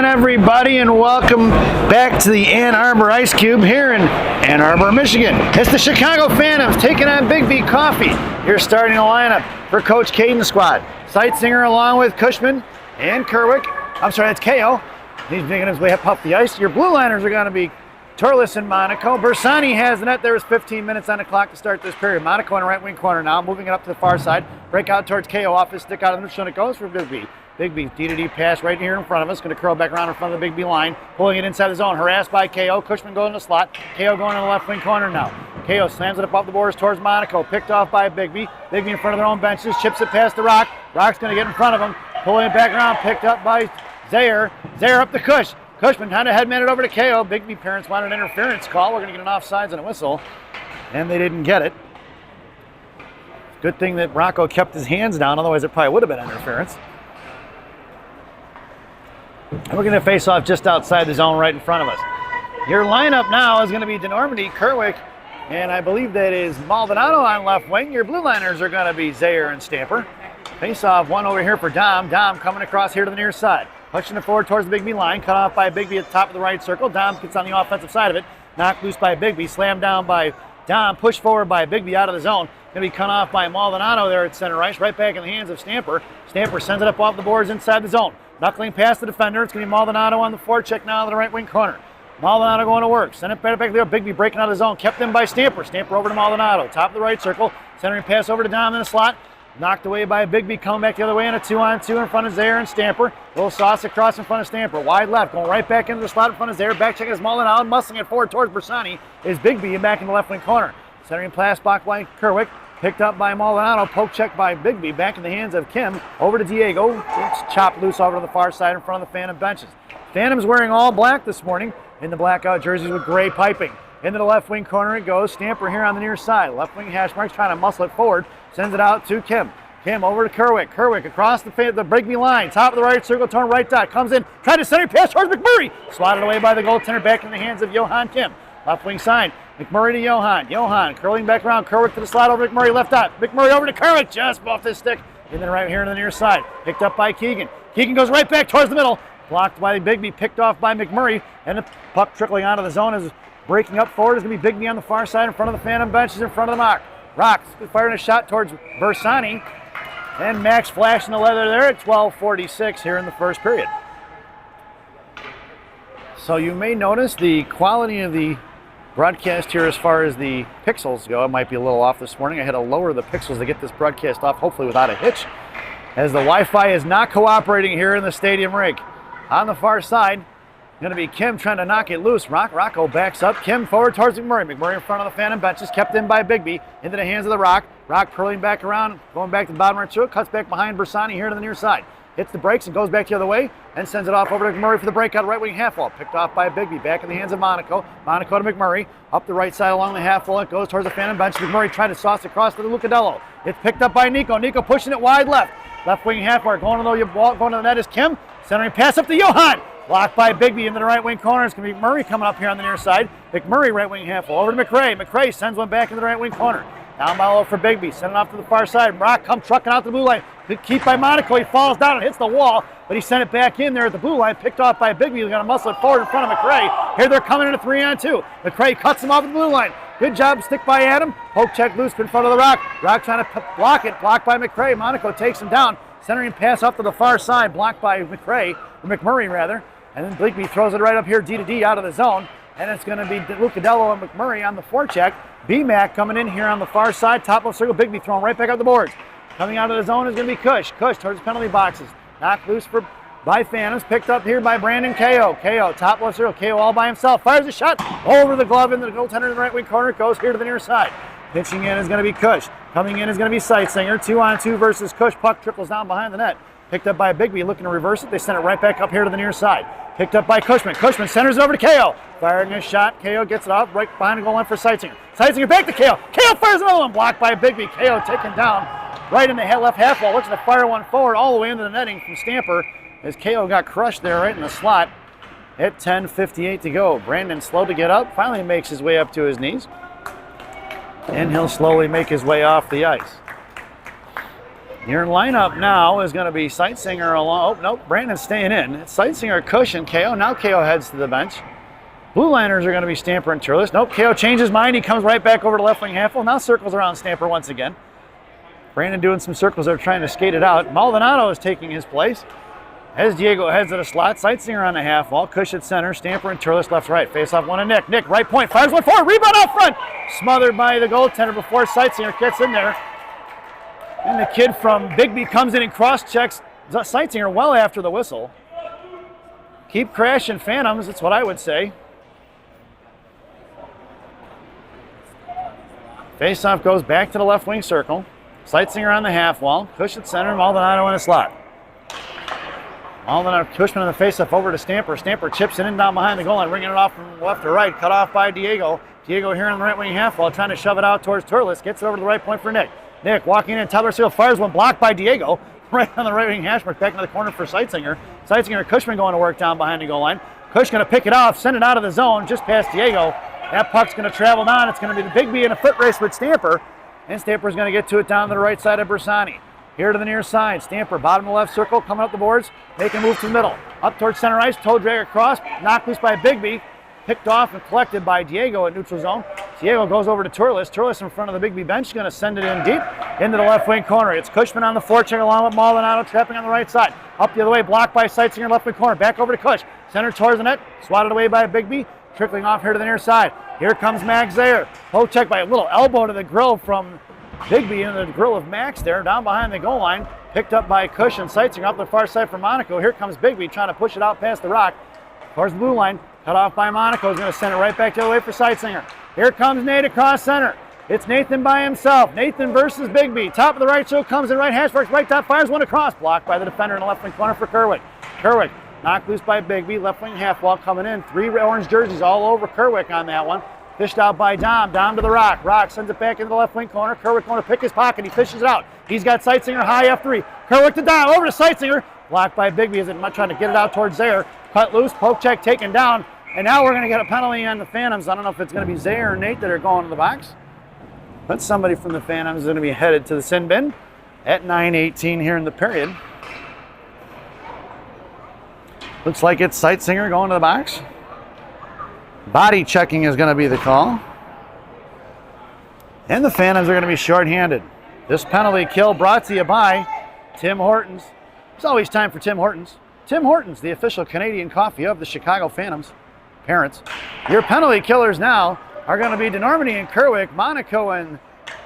again, everybody, and welcome back to the Ann Arbor Ice Cube here in Ann Arbor, Michigan. It's the Chicago Phantoms taking on Biggby Coffee. Here starting the lineup for Coach Caden's squad. Sightsinger along with Cushman and Kerwick. I'm sorry, that's KO. He's making his way up the ice. Your blue liners are going to be Torres and Monaco. Bersani has the net. There was 15 minutes on the clock to start this period. Monaco in the right wing corner now, moving it up to the far side. Break out towards KO, off his stick out of the neutral, and it goes for Biggby. Biggby, D-to-D pass right here in front of us. Going to curl back around in front of the Biggby line. Pulling it inside the zone. Harassed by KO. Cushman going in the slot. KO going in the left wing corner now. KO slams it up off the boards towards Monaco. Picked off by Biggby. Biggby in front of their own benches. Chips it past the Rock. Rock's going to get in front of him. Pulling it back around. Picked up by Zaire. Zaire up the Cush. Cushman kind of headman it over to KO. Biggby parents wanted an interference call. We're going to get an offsides and a whistle. And they didn't get it. Good thing that Rocco kept his hands down. Otherwise, it probably would have been interference. And we're going to face off just outside the zone right in front of us. Your lineup now is going to be DeNormandy, Kerwick, and I believe that is Maldonado on left wing. Your blue liners are going to be Zaire and Stamper. Face off one over here for Dom. Dom coming across here to the near side. Pushing it forward towards the Biggby line. Cut off by Biggby at the top of the right circle. Dom gets on the offensive side of it. Knocked loose by Biggby. Slammed down by Dom. Pushed forward by Biggby out of the zone. Going to be cut off by Maldonado there at center ice. Right back in the hands of Stamper. Stamper sends it up off the boards inside the zone. Knuckling past the defender. It's going to be Maldonado on the forecheck now to the right wing corner. Maldonado going to work. Send it back there. Biggby breaking out of the zone. Kept in by Stamper. Stamper over to Maldonado. Top of the right circle. Centering pass over to Dom in the slot. Knocked away by Biggby. Coming back the other way in a 2-on-2 in front of Zaire and Stamper. Little sauce across in front of Stamper. Wide left. Going right back into the slot in front of Zaire. Back check is Maldonado. Muscling it forward towards Bersani is Biggby and back in the left wing corner. Centering pass blocked by Kerwick. Picked up by Maldonado, poke check by Biggby, back in the hands of Kim, over to Diego. It's chopped loose over to the far side in front of the Phantom benches. Phantom's wearing all black this morning in the blackout jerseys with gray piping. Into the left wing corner it goes. Stamper here on the near side. Left wing hash marks trying to muscle it forward. Sends it out to Kim. Kim over to Kerwick. Kerwick across the Biggby line. Top of the right circle, turn right dot. Comes in, trying to center pass towards McMurray. Swatted away by the goaltender, back in the hands of Johan Kim. Left wing side. McMurray to Johan. Johan curling back around. Kerwick to the slot over McMurray. Left dot. McMurray over to Kerwick. Just off this stick. And then right here to the near side. Picked up by Keegan. Keegan goes right back towards the middle. Blocked by Biggby. Picked off by McMurray. And the puck trickling out of the zone is breaking up forward. Is going to be Biggby on the far side in front of the Phantom benches in front of the Mock. Rocks firing a shot towards Bersani. And Max flashing the leather there at 12:46 here in the first period. So you may notice the quality of the broadcast here as far as the pixels go. It might be a little off this morning. I had to lower the pixels to get this broadcast off, hopefully without a hitch, as the Wi-Fi is not cooperating here in the stadium rink. On the far side, going to be Kim trying to knock it loose. Rocco backs up. Kim forward towards McMurray. McMurray in front of the Phantom benches, kept in by Biggby, into the hands of the Rock. Rock curling back around, going back to the bottom right through it, cuts back behind Bersani here to the near side. Hits the brakes and goes back the other way and sends it off over to McMurray for the breakout right wing half wall. Picked off by Biggby, back in the hands of Monaco. Monaco to McMurray, up the right side along the half wall. It goes towards the Phantom bench. McMurray trying to sauce across to the Lucadello. It's picked up by Nico. Nico pushing it wide left. Left wing half wall. Going to the net is Kim. Centering pass up to Johan. Blocked by Biggby into the right wing corner. It's going to be McMurray coming up here on the near side. McMurray right wing half wall over to McRae. McRae sends one back into the right wing corner. Down by low for Biggby, sending off to the far side. Rock comes trucking out the blue line. Good keep by Monaco. He falls down and hits the wall, but he sent it back in there at the blue line. Picked off by Biggby. He's going to muscle it forward in front of McRae. Here they're coming in a 3-on-2. McRae cuts him off the blue line. Good job, stick by Adam. Poke check loose in front of the Rock. Rock trying to block it. Blocked by McRae. Monaco takes him down. Centering pass up to the far side. Blocked by McMurray rather. And then Biggby throws it right up here, D-to-D out of the zone. And it's going to be Lucadello and McMurray on the forecheck. B-Mac coming in here on the far side. Top of the circle, Biggby throwing right back up the boards. Coming out of the zone is going to be Cush. Cush towards the penalty boxes. Knocked loose by Phantoms. Picked up here by Brandon KO. KO, top left circle. KO all by himself. Fires a shot over the glove into the goaltender in the right wing corner. It goes here to the near side. Pitching in is going to be Cush. Coming in is going to be Sightsinger. 2-on-2 versus Cush. Puck trickles down behind the net. Picked up by Biggby, looking to reverse it. They send it right back up here to the near side. Picked up by Cushman. Cushman centers it over to KO. Firing a shot. KO gets it off right behind the goal line for Sightsinger. Sightsinger back to KO. KO fires another one. Blocked by Biggby. KO taken down right in the left half wall. Looks to fire one forward all the way into the netting from Stamper as KO got crushed there right in the slot at 10:58 to go. Brandon slow to get up. Finally makes his way up to his knees. And he'll slowly make his way off the ice. Your lineup now is going to be Sightseer along. Oh, nope, Brandon's staying in. It's Sightseer, Cushion, KO. Now KO heads to the bench. Blue liners are going to be Stamper and Turles. Nope, KO changes his mind. He comes right back over to left wing half wall. Now circles around Stamper once again. Brandon doing some circles there, trying to skate it out. Maldonado is taking his place. As Diego heads to the slot, Sightseer on the half wall. Cushion center, Stamper and Turles left right. Face off one to Nick. Nick, right point, fires one forward. Rebound out front. Smothered by the goaltender before Sightseer gets in there. And the kid from Biggby comes in and cross-checks Sightseer well after the whistle. Keep crashing Phantoms, that's what I would say. Face-off goes back to the left wing circle. Sightseer on the half wall. Cushion center, Maldonado in the slot. Maldonado, Cushman on the face-off over to Stamper. Stamper chips it in down behind the goal line, ringing it off from left to right. Cut off by Diego. Diego here on the right wing half wall, trying to shove it out towards Turles. Gets it over to the right point for Nick. Nick walking in, top of the seal, fires one, blocked by Diego. Right on the right wing hash mark, back into the corner for Sightseer. Sightseer, Cushman going to work down behind the goal line. Cush going to pick it off, send it out of the zone, just past Diego. That puck's going to travel down. It's going to be the Biggby in a foot race with Stamper. And Stamper's going to get to it down to the right side of Bersani. Here to the near side, Stamper, bottom of the left circle, coming up the boards, making a move to the middle. Up towards center ice, toe drag across, knocked loose by Biggby. Picked off and collected by Diego at neutral zone. Diego goes over to Turles. Turles in front of the Biggby bench, going to send it in deep into the left wing corner. It's Cushman on the forecheck along with Maldonado, trapping on the right side. Up the other way, blocked by Sightseer left wing corner. Back over to Cush. Center towards the net, swatted away by Biggby. Trickling off here to the near side. Here comes Max Zayer. Poke check by a little elbow to the grill from Biggby into the grill of Max there, down behind the goal line. Picked up by Cush and Sightseer up the far side for Monaco. Here comes Biggby trying to push it out past the rock towards the blue line. Cut off by Monaco. He's going to send it right back the other way for Sightseer. Here comes Nate across center. It's Nathan by himself. Nathan versus Biggby. Top of the right circle comes in right hash marks. Right top fires one across. Blocked by the defender in the left wing corner for Kerwick. Kerwick knocked loose by Biggby. Left wing half wall coming in. 3 orange jerseys all over Kerwick on that one. Fished out by Dom. Dom to the Rock. Rock sends it back into the left wing corner. Kerwick going to pick his pocket. He fishes it out. He's got Sightseer high F3. Kerwick to Dom. Over to Sightseer. Blocked by Biggby as it trying to get it out towards Zayer. Cut loose. Poke check taken down. And now we're going to get a penalty on the Phantoms. I don't know if it's going to be Zayer or Nate that are going to the box. But somebody from the Phantoms is going to be headed to the sin bin at 9:18 here in the period. Looks like it's Sightseer going to the box. Body checking is going to be the call. And the Phantoms are going to be shorthanded. This penalty kill brought to you by Tim Hortons. It's always time for Tim Hortons. Tim Hortons, the official Canadian coffee of the Chicago Phantoms. Parents, your penalty killers now are going to be DeNormandie and Kerwick, Monaco and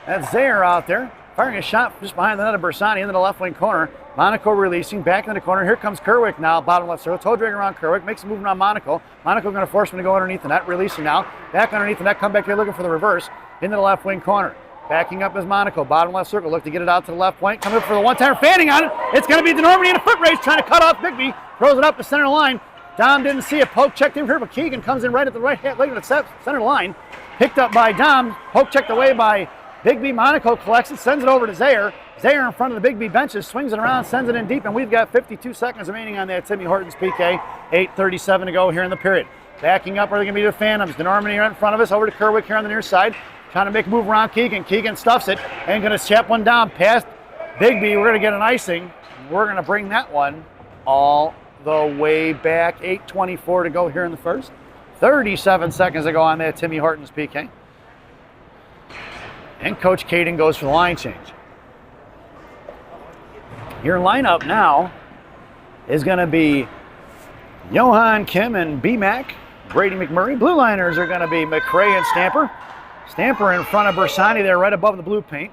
that's Zayer out there. Firing a shot just behind the net of Bersani into the left wing corner. Monaco releasing back in the corner. Here comes Kerwick now, bottom left circle. Toe drag around Kerwick, makes a move around Monaco. Monaco going to force him to go underneath the net, releasing now. Back underneath the net, come back here looking for the reverse into the left wing corner. Backing up is Monaco, bottom left circle. Look to get it out to the left point. Coming up for the one-timer, fanning on it. It's going to be DeNormandie in a foot race, trying to cut off Biggby. Throws it up the center line. Dom didn't see it. Poke checked in here, but Keegan comes in right at the right hand, leg of the center line. Picked up by Dom. Poke checked away by Biggby. Monaco collects it, sends it over to Zayer. Zayer in front of the Biggby benches, swings it around, sends it in deep, and we've got 52 seconds remaining on that Timmy Hortons PK. 8:37 to go here in the period. Backing up are they going to be the Phantoms. DeNormandie right in front of us, over to Kerwick here on the near side. Trying to make a move around Keegan. Keegan stuffs it and going to chap one down past Biggby. We're going to get an icing. We're going to bring that one all the way back. 8:24 to go here in the first. 37 seconds to go on that Timmy Hortons PK. And Coach Caden goes for the line change. Your lineup now is going to be Johan Kim and B-Mac, Brady McMurray. Blue liners are going to be McRae and Stamper. Stamper in front of Bersani there, right above the blue paint.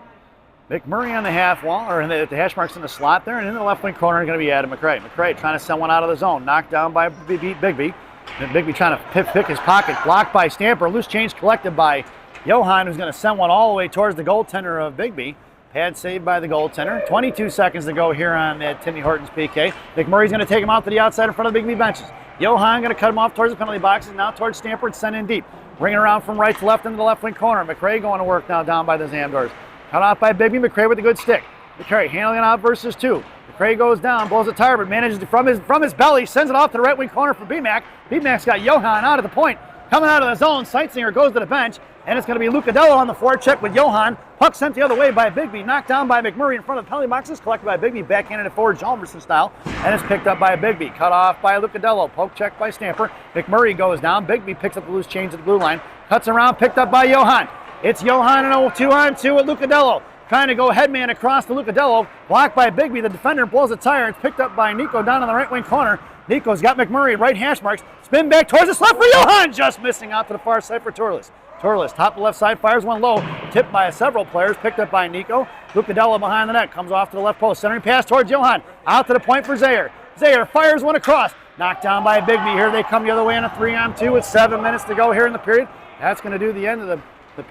McMurray on the half wall, or the hash marks in the slot there, and in the left wing corner is going to be Adam McRae. McRae trying to send one out of the zone, knocked down by Biggby. And Biggby trying to pick his pocket, blocked by Stamper. Loose change collected by Johan, who's going to send one all the way towards the goaltender of Biggby. Pad saved by the goaltender. 22 seconds to go here on that Timmy Hortons PK. McMurray's going to take him out to the outside in front of the Biggby benches. Johan going to cut him off towards the penalty boxes, now towards Stamper and send in deep. Bringing around from right to left into the left wing corner. McRae going to work now down by the Zamdors. Cut off by Biggby. McRae with a good stick. McRae handling it out versus two. McRae goes down, blows a tire, but manages to, from his belly, sends it off to the right wing corner for B-Mac. B-Mac's got Johan out at the point. Coming out of the zone, Sightseer goes to the bench, and it's going to be Lucadello on the forecheck with Johan. Puck sent the other way by Biggby, knocked down by McMurray in front of the penalty boxes, collected by Biggby, backhanded it forward, Jalmerson style, and it's picked up by Biggby. Cut off by Lucadello, poke check by Stamper. McMurray goes down, Biggby picks up the loose change at the blue line, cuts around, picked up by Johan. It's Johan and a 2-on-2 with Lucadello. Trying to go headman across to Lucadello, blocked by Biggby. The defender blows a tire. It's picked up by Nico down on the right wing corner. Nico's got McMurray right hash marks. Spin back towards the slot for Johan, just missing out to the far side for Torles. Torles, top left side, fires one low, tipped by several players, picked up by Nico. Lucadello behind the net, comes off to the left post, centering pass towards Johan. Out to the point for Zayer. Zayer fires one across, knocked down by Biggby. Here they come the other way in a 3-on-2 with 7 minutes to go here in the period. That's going to do the end of the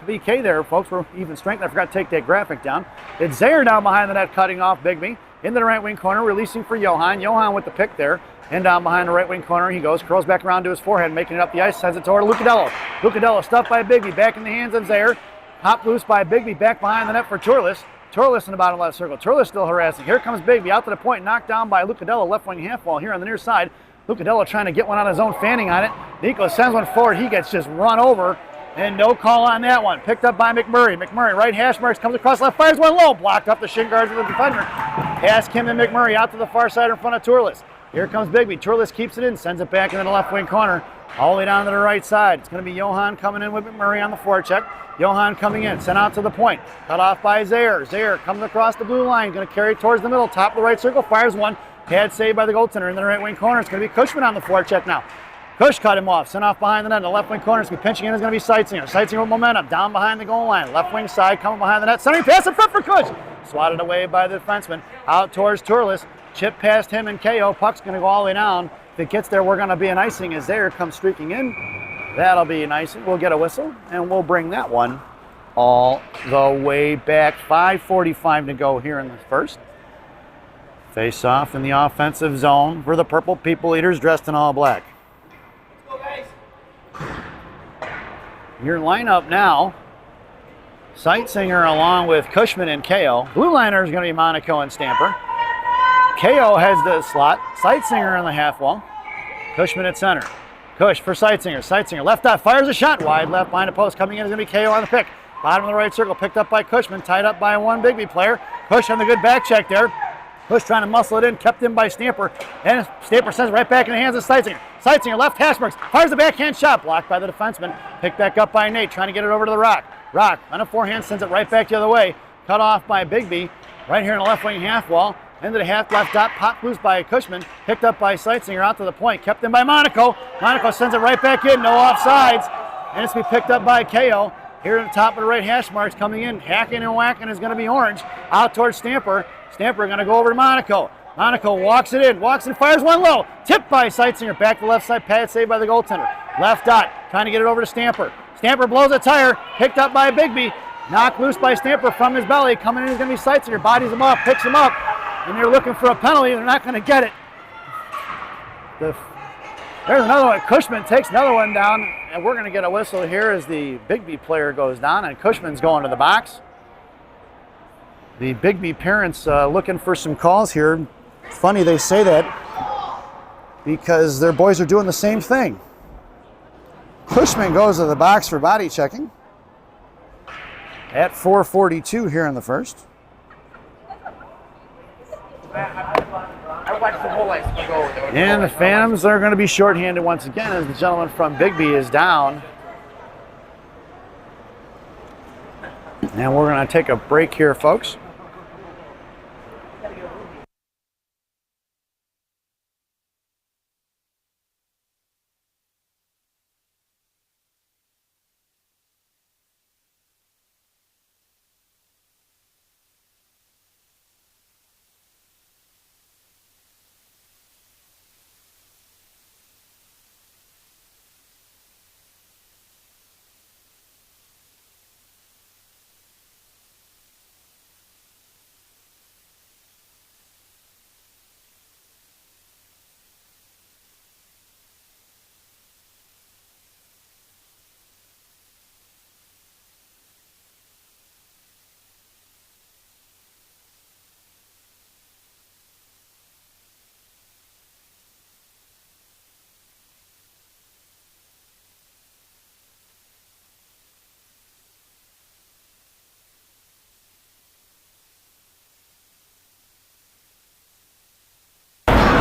PK there, folks. We're even strength. I forgot to take that graphic down. It's Zayer down behind the net, cutting off Biggby. Into the right wing corner, releasing for Johan. Johan with the pick there. And down behind the right wing corner he goes, curls back around to his forehead, making it up the ice, sends it toward Lucadello. Lucadello stuffed by Biggby, back in the hands of Zayer. Hop loose by Biggby, back behind the net for Torles. Torles in the bottom left circle. Torles still harassing. Here comes Biggby out to the point, knocked down by Lucadello, left wing half wall here on the near side. Lucadello trying to get one on his own, fanning on it. Nico sends one forward. He gets just run over. And no call on that one. Picked up by McMurray. McMurray, right hash marks, comes across left, fires one low. Blocked up the shin guards of the defender. Pass Kim and McMurray out to the far side in front of Torles. Here comes Biggby. Torles keeps it in, sends it back into the left wing corner. All the way down to the right side. It's going to be Johan coming in with McMurray on the forecheck. Johan coming in, sent out to the point. Cut off by Zayer. Zayer comes across the blue line. Going to carry it towards the middle. Top of the right circle, fires one. Pad saved by the goaltender in the right wing corner. It's going to be Cushman on the forecheck now. Cush cut him off, sent off behind the net in the left wing corner. It's going to be pinching in is going to be Sightseer. Sightseer with momentum, down behind the goal line. Left wing side, coming behind the net. Centering pass in front for Cush. Swatted away by the defenseman. Out towards Torles. Chip past him and KO. Puck's going to go all the way down. If it gets there, we're going to be an icing as Zayer comes streaking in. That'll be an icing. We'll get a whistle, and we'll bring that one all the way back. 5:45 to go here in the first. Face off in the offensive zone for the Purple People Eaters dressed in all black. Your lineup now, Sightseer along with Cushman and KO. Blue liner is going to be Monaco and Stamper. KO has the slot. Sightseer on the half wall. Cushman at center. Cush for Sightseer. Sightseer left out, fires a shot wide left behind the post. Coming in is going to be KO on the pick. Bottom of the right circle, picked up by Cushman, tied up by one Biggby player. Cush on the good back check there. Cush trying to muscle it in, kept in by Stamper. And Stamper sends it right back in the hands of Sightseer. Sightseer left hash marks, fires the backhand shot, blocked by the defenseman. Picked back up by Nate, trying to get it over to the Rock. Rock on a forehand sends it right back the other way. Cut off by Biggby, right here in the left wing half wall. Into the half left dot, pop loose by Cushman. Picked up by Sightseer out to the point, kept in by Monaco. Monaco sends it right back in, no offsides. And it's going to be picked up by KO. Here at the top of the right hash marks coming in, hacking and whacking is going to be Orange. Out towards Stamper. Stamper going to go over to Monaco. Monaco walks it in, walks and fires one low. Tipped by Sightseer, back to the left side, pad saved by the goaltender. Left dot, trying to get it over to Stamper. Stamper blows a tire, picked up by Biggby. Knocked loose by Stamper from his belly. Coming in is going to be Sightseer, bodies him up, picks him up. And they're looking for a penalty, they're not going to get it. There's another one. Cushman takes another one down, and we're going to get a whistle here as the Biggby player goes down, and Cushman's going to the box. The Biggby parents looking for some calls here. It's funny they say that because their boys are doing the same thing. Cushman goes to the box for body checking at 4:42 here in the first. I watched the whole ice go. And the Phantoms are going to be shorthanded once again as the gentleman from Biggby is down. And we're going to take a break here, folks.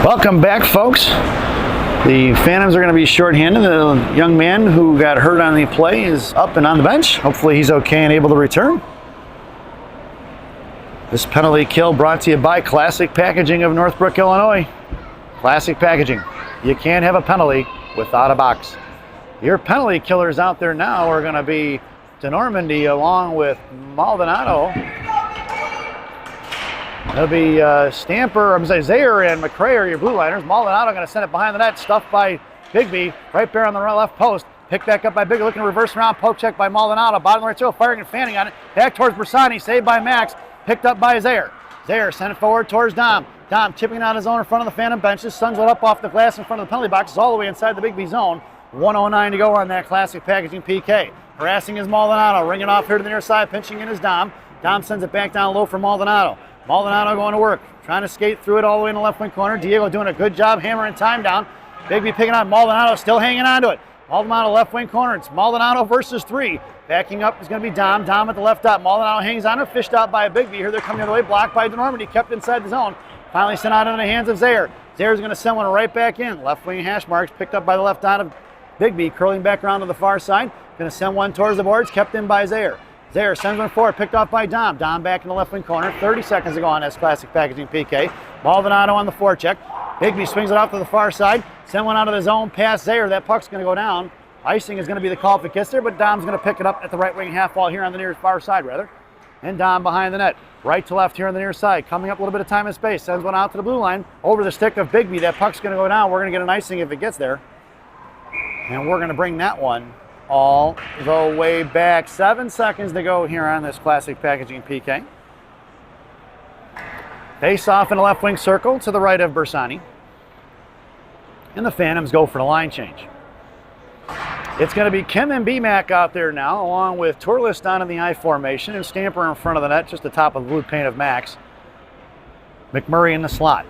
Welcome back, folks. The Phantoms are going to be shorthanded. The young man who got hurt on the play is up and on the bench. Hopefully he's okay and able to return. This penalty kill brought to you by Classic Packaging of Northbrook, Illinois. Classic Packaging. You can't have a penalty without a box. Your penalty killers out there now are going to be DeNormandy along with Maldonado. It'll be Stamper, Zaire and McCray are your blue liners. Maldonado going to send it behind the net, stuffed by Biggby, right there on the left post. Picked back up by Biggby, looking to reverse around, poke check by Maldonado. Bottom right throw, firing and fanning on it. Back towards Bersani, saved by Max. Picked up by Zaire. Zaire sent it forward towards Dom. Dom chipping out his own in front of the Phantom benches. Suns it up off the glass in front of the penalty box. All the way inside the Biggby zone. 1:09 to go on that Classic Packaging PK. Harassing is Maldonado. Ringing off here to the near side. Pinching in is Dom. Dom sends it back down low for Maldonado. Maldonado going to work. Trying to skate through it all the way in the left wing corner. Diego doing a good job hammering time down. Biggby picking up. Maldonado still hanging on to it. Maldonado left wing corner. It's Maldonado versus 3. Backing up is going to be Dom. Dom at the left dot. Maldonado hangs on it. Fished out by a Biggby. Here they're coming the other way. Blocked by DeNormandy. Kept inside the zone. Finally sent out into the hands of Zaire. Zaire's going to send one right back in. Left wing hash marks. Picked up by the left dot of Biggby. Curling back around to the far side. Going to send one towards the boards. Kept in by Zaire. Zaire sends one forward, picked off by Dom. Dom back in the left wing corner. 30 seconds to go on this Classic Packaging PK. Maldonado on the forecheck. Biggby swings it off to the far side. Send one out of the zone past Zaire. That puck's going to go down. Icing is going to be the call for Kister, but Dom's going to pick it up at the right wing half wall here on the near far side, rather. And Dom behind the net. Right to left here on the near side. Coming up a little bit of time and space. Sends one out to the blue line. Over the stick of Biggby. That puck's going to go down. We're going to get an icing if it gets there. And we're going to bring that one all the way back. 7 seconds to go here on this Classic Packaging PK. Face off in the left wing circle to the right of Bersani. And the Phantoms go for the line change. It's going to be Kim and B-Mac out there now, along with Turles down in the I formation and Stamper in front of the net, just the top of the blue paint of Max. McMurray in the slot.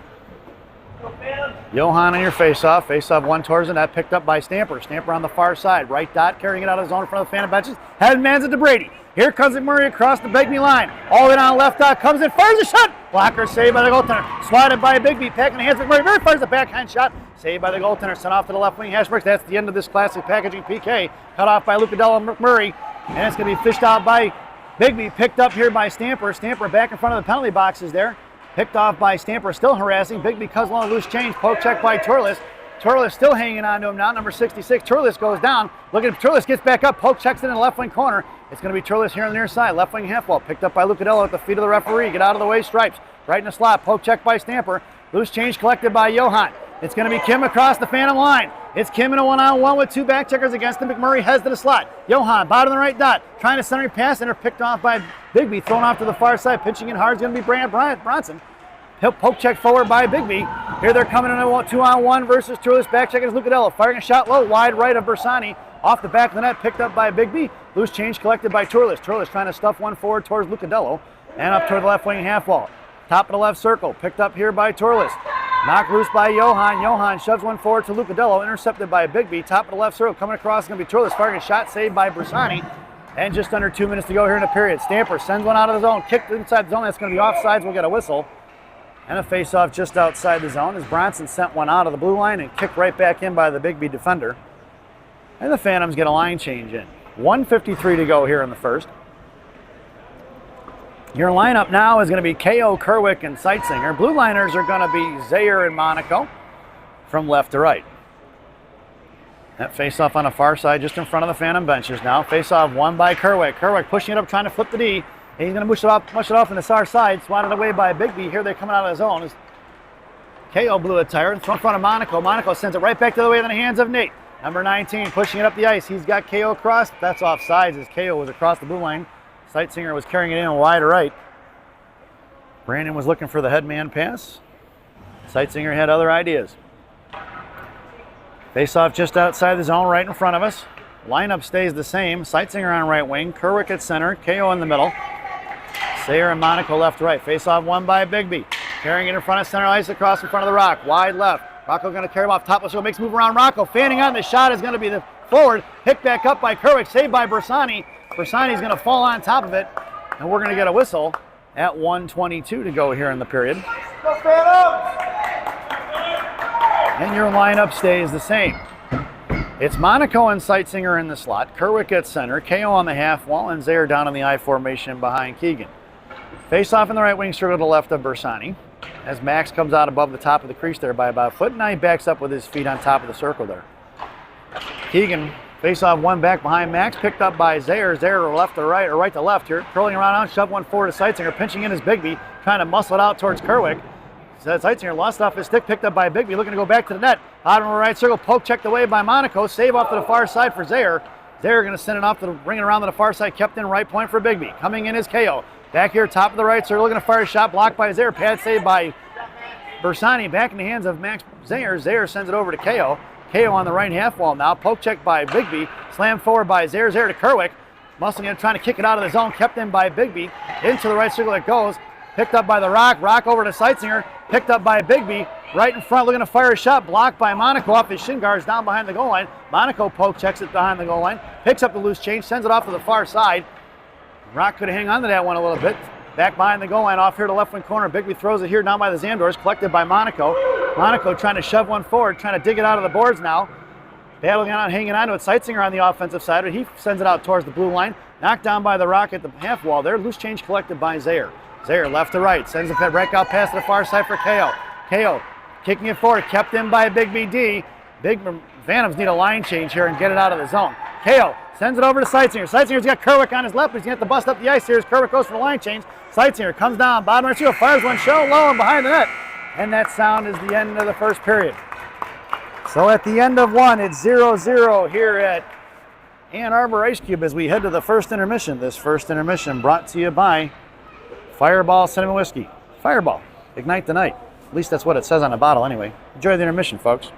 Johan on your face-off. Face-off one towards the net, picked up by Stamper. Stamper on the far side. Right dot, carrying it out of the zone in front of the Phantom benches. Headman's it to Brady. Here comes McMurray across the Biggby line. All the way down left dot, comes in, fires a shot. Blocker saved by the goaltender. Swatted by Biggby, packing the hands of McMurray. Very fires a backhand shot. Saved by the goaltender, sent off to the left wing hash marks. That's the end of this Classic Packaging PK. Cut off by Lucadella and McMurray. And it's going to be fished out by Biggby. Picked up here by Stamper. Stamper back in front of the penalty boxes there. Picked off by Stamper, still harassing. Biggby cuts along a loose change. Poke check by Turles. Turles still hanging on to him now, number 66. Turles goes down. Look at Turles, gets back up. Poke checks it in the left wing corner. It's going to be Turles here on the near side. Left wing half wall. Picked up by Lucadella at the feet of the referee. Get out of the way, Stripes. Right in the slot. Poke check by Stamper. Loose change collected by Johan. It's going to be Kim across the Phantom line. It's Kim in a one-on-one with 2 back checkers against him. McMurray heads to the slot. Johan, bottom of the right dot. Trying to center pass, and are picked off by Biggby. Thrown off to the far side. Pitching in hard is going to be Bronson. He'll poke check forward by Biggby. Here they're coming in a 2-on-1 versus Turles. Back check is Lucadella. Firing a shot low, wide right of Bersani. Off the back of the net, picked up by Biggby. Loose change collected by Turles. Turles trying to stuff one forward towards Lucadella. And up toward the left wing half wall. Top of the left circle. Picked up here by Turles. Knocked loose by Johan. Johan shoves one forward to Lucadella. Intercepted by Biggby. Top of the left circle. Coming across is going to be Turles. Firing a shot saved by Bersani. And just under 2 minutes to go here in the period. Stamper sends one out of the zone. Kicked inside the zone. That's going to be offsides. We'll get a whistle. And a face-off just outside the zone as Bronson sent one out of the blue line and kicked right back in by the Biggby defender. And the Phantoms get a line change in. 1:53 to go here in the first. Your lineup now is going to be KO, Kerwick, and Seitsinger. Blue liners are going to be Zaire and Monaco from left to right. That face-off on the far side just in front of the Phantom benches now. Face-off won by Kerwick. Kerwick pushing it up, trying to flip the D. And he's going to mush it off in the far side. Swatted away by Biggby. Here they're coming out of his own. KO blew a tire in front of Monaco. Monaco sends it right back to the way in the hands of Nate. Number 19 pushing it up the ice. He's got KO across. That's offsides as KO was across the blue line. Seitsinger was carrying it in wide right. Brandon was looking for the headman pass. Seitsinger had other ideas. Face-off just outside the zone, right in front of us. Lineup stays the same. Seitsinger on right wing. Kerwick at center. KO in the middle. Zaire and Monaco left to right. Face-off won by Biggby. Carrying it in front of center ice across in front of the Rock. Wide left. Rocco going to carry him off top of the show. Makes a move around Rocco. Fanning on the shot is going to be the forward. Picked back up by Kerwick. Saved by Bersani. Bersani's going to fall on top of it. And we're going to get a whistle at 1:22 to go here in the period. Go Phantoms! And your lineup stays the same. It's Monaco and Seitzinger in the slot, Kerwick at center, KO on the half wall, and Zaire down in the I formation behind Keegan. Face off in the right wing circle to the left of Bersani, as Max comes out above the top of the crease there by about a foot. Now he backs up with his feet on top of the circle there. Keegan face off one back behind Max, picked up by Zaire. Zaire left to right, or right to left here, curling around out, shove one forward to Seitzinger, pinching in his Biggby, trying to muscle it out towards Kerwick. Seitzinger lost off his stick, picked up by Biggby, looking to go back to the net. Out of the right circle, poke checked away by Monaco. Save off to the far side for Zaire. Zaire going to send it off to the ring around to the far side, kept in right point for Biggby. Coming in is KO. Back here, top of the right circle, looking to fire a shot, blocked by Zaire. Pad save by Bersani, back in the hands of Max Zaire. Zaire sends it over to KO. KO on the right half wall now. Poke check by Biggby. Slam forward by Zaire. Zaire to Kerwick. Muscling in, trying to kick it out of the zone. Kept in by Biggby. Into the right circle it goes. Picked up by the Rock. Rock over to Seitzinger. Picked up by Biggby. Right in front, looking to fire a shot. Blocked by Monaco off his shin guards down behind the goal line. Monaco poke checks it behind the goal line. Picks up the loose change. Sends it off to the far side. Rock could hang on to that one a little bit. Back behind the goal line, off here to left wing corner. Biggby throws it here down by the Zandors. Collected by Monaco. Monaco trying to shove one forward. Trying to dig it out of the boards now. Battling on, hanging on to it. Seitzinger on the offensive side. He sends it out towards the blue line. Knocked down by the Rock at the half wall there. Loose change collected by Zaire. Zaire left to right. Sends the breakout pass to the far side for KO. KO kicking it forward. Kept in by Biggby D. Big Phantoms need a line change here and get it out of the zone. KO sends it over to Seitzinger. Seitzinger's got Kerwick on his left. He's going to have to bust up the ice here as Kerwick goes for the line change. Seitzinger comes down, bottom right field, fires one show low and behind the net. And that sound is the end of the first period. So at the end of one, it's 0-0 here at Ann Arbor Ice Cube as we head to the first intermission. This first intermission brought to you by Fireball Cinnamon Whiskey. Fireball, ignite the night. At least that's what it says on the bottle anyway. Enjoy the intermission, folks.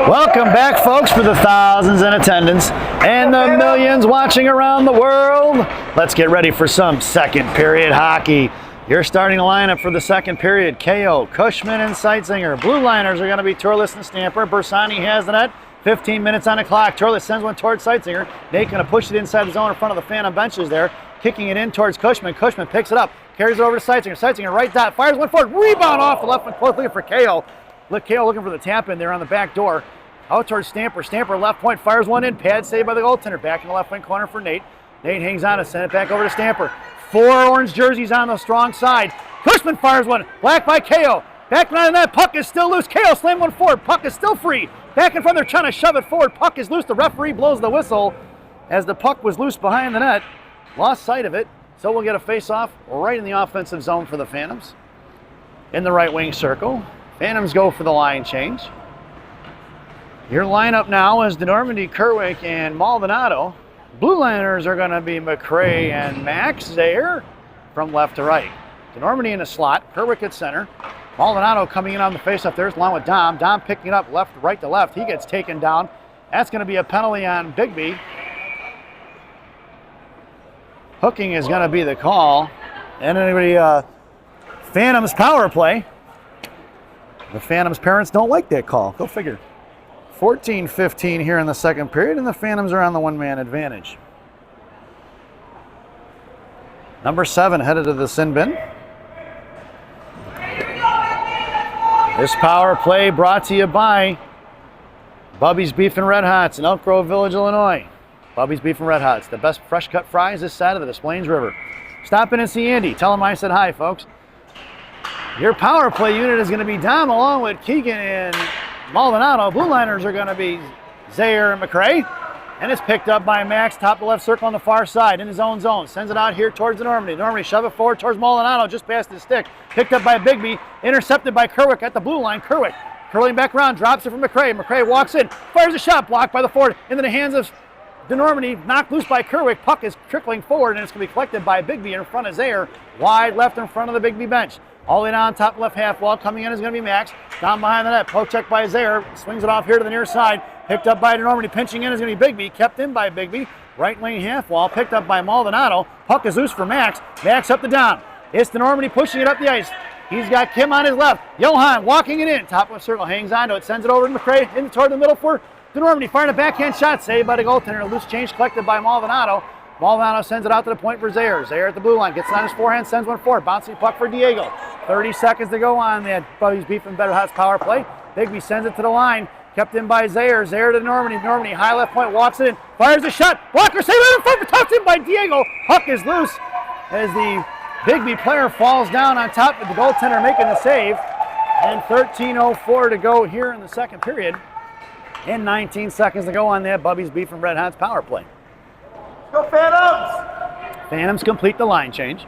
Welcome back, folks, for the thousands in attendance and the millions watching around the world. Let's get ready for some second period hockey. Your starting lineup for the second period: KO, Cushman, and Seitzinger. Blue liners are going to be Turles and Stamper. Bersani has the net. 15 minutes on the clock. Turles sends one towards Seitzinger. Nate going to push it inside the zone in front of the Phantom benches there. Kicking it in towards Cushman. Cushman picks it up. Carries it over to Seitzinger. Seitzinger right dot. Fires one forward. Rebound off the left wing court. Looking for KO. KO looking for the tap in there on the back door. Out towards Stamper. Stamper left point. Fires one in. Pad saved by the goaltender. Back in the left wing corner for Nate. Nate hangs on to send it back over to Stamper. 4 orange jerseys on the strong side. Cushman fires one. Black by KO. Back behind that. Puck is still loose. KO slam one forward. Puck is still free. Back in front, they're trying to shove it forward. Puck is loose. The referee blows the whistle as the puck was loose behind the net. Lost sight of it. So we'll get a face-off right in the offensive zone for the Phantoms. In the right wing circle. Phantoms go for the line change. Your lineup now is DeNormandy, Kerwick, and Maldonado. Blue liners are going to be McRae and Max Zaire from left to right. DeNormandy in the slot, Kerwick at center. Maldonado coming in on the face-off there along with Dom. Dom picking it up right to left. He gets taken down. That's going to be a penalty on Biggby. Hooking is going to be the call. And anybody, Phantoms power play. The Phantoms parents don't like that call. Go figure. 14-15 here in the second period, and the Phantoms are on the one-man advantage. Number 7 headed to the sin bin. This power play brought to you by Bubby's Beef and Red Hots in Elk Grove Village, Illinois. Bubby's Beef and Red Hots, the best fresh cut fries this side of the Des Plaines River. Stop in and see Andy. Tell him I said hi, folks. Your power play unit is going to be Dom along with Keegan and Maldonado. Blue liners are going to be Zaire and McCray. And it's picked up by Max, top of the left circle on the far side in his own zone. Sends it out here towards the Normandy. Normandy shove it forward towards Maldonado, just past his stick. Picked up by Biggby, intercepted by Kerwick at the blue line. Kerwick curling back around, drops it from McCray. McCray walks in, fires a shot, blocked by the forward, into the hands of the Normandy, knocked loose by Kerwick. Puck is trickling forward, and it's going to be collected by Biggby in front of Zaire, wide left in front of the Biggby bench. All the way down top left half wall, coming in is going to be Max. Down behind the net, poke check by Zaire, swings it off here to the near side. Picked up by Normandy, pinching in is going to be Biggby, kept in by Biggby. Right lane half wall, picked up by Maldonado. Puck is loose for Max. Max up the down. It's the Normandy pushing it up the ice. He's got Kim on his left. Johan walking it in. Top left circle, hangs on to it, sends it over to McCray, in toward the middle for the Normandy. Firing a backhand shot, saved by the goaltender. A loose change collected by Maldonado. Maldonado sends it out to the point for Zaire. Zaire at the blue line, gets it on his forehand, sends one forward. Bouncing puck for Diego. 30 seconds to go on that Bubby's Beef and Better Hots power play. Biggby sends it to the line. Kept in by Zaire. Zaire to Normandy. Normandy, high left point, walks it in, fires a shot. Blocker save in front, touched in by Diego. Puck is loose as the Biggby player falls down on top of the goaltender making the save. And 13:04 to go here in the second period. And 19 seconds to go on that Bubby's Beef and Red Hots power play. Go Phantoms! Phantoms complete the line change.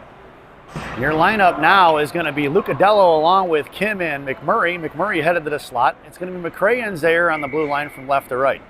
Your lineup now is going to be Lucadello along with Kim and McMurray. McMurray headed to the slot. It's going to be McCray and Zaire on the blue line from left to right.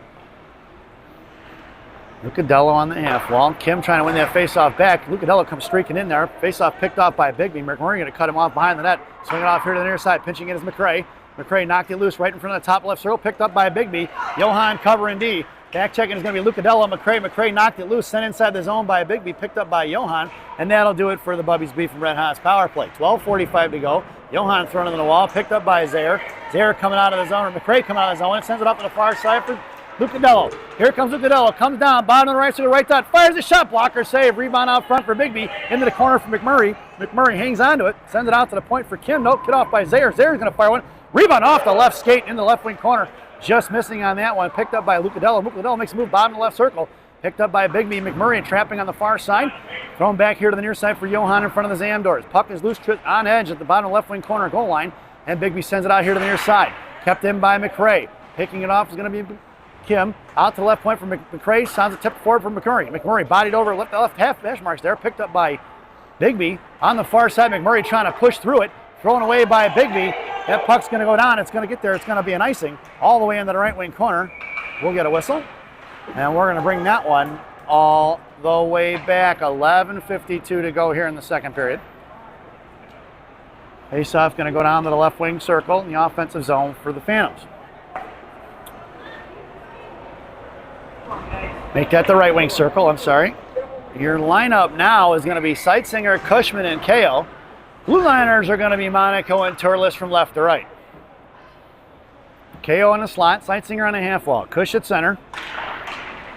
Lucadello on the half wall. Kim trying to win that face-off back. Lucadello comes streaking in there. Face-off picked off by Biggby. McMurray going to cut him off behind the net. Swing it off here to the near side. Pinching in is McCray. McCray knocked it loose right in front of the top left circle. Picked up by Biggby. Johan covering D. Back checking is going to be Lucadello. McCray knocked it loose, sent inside the zone by Biggby, picked up by Johan, and that'll do it for the Bubby's Beef and Red Hots power play. 12:45 to go. Johan thrown into the wall, picked up by Zaire. Zaire coming out of the zone, or McCray coming out of the zone, and sends it up to the far side for Lucadello. Here comes Lucadello, comes down, bottom of the right, to the right dot, fires a shot, blocker save, rebound out front for Biggby, into the corner for McMurray. McMurray hangs onto it, sends it out to the point for Kim. Nope, get off by Zaire. Zaire's going to fire one. Rebound off the left skate in the left wing corner. Just missing on that one. Picked up by Lucadello. Lucadello makes a move bottom of the left circle. Picked up by Biggby. McMurray trapping on the far side. Thrown back here to the near side for Johan in front of the Zamdors. Puck is loose on edge at the bottom left wing corner goal line. And Biggby sends it out here to the near side. Kept in by McCray. Picking it off is going to be Kim. Out to the left point for McCray. Sounds a tip forward for McMurray. McMurray bodied over left half dash marks there. Picked up by Biggby. On the far side, McMurray trying to push through it. Thrown away by Biggby. That puck's going to go down. It's going to get there. It's going to be an icing all the way into the right wing corner. We'll get a whistle. And we're going to bring that one all the way back. 11:52 to go here in the second period. Faceoff going to go down to the left wing circle in the offensive zone for the Phantoms. Make that the right wing circle. I'm sorry. Your lineup now is going to be Seitsinger, Cushman, and KO. Blue liners are going to be Monaco and Turles from left to right. KO in the slot, Seitsinger on the half wall. Cush at center.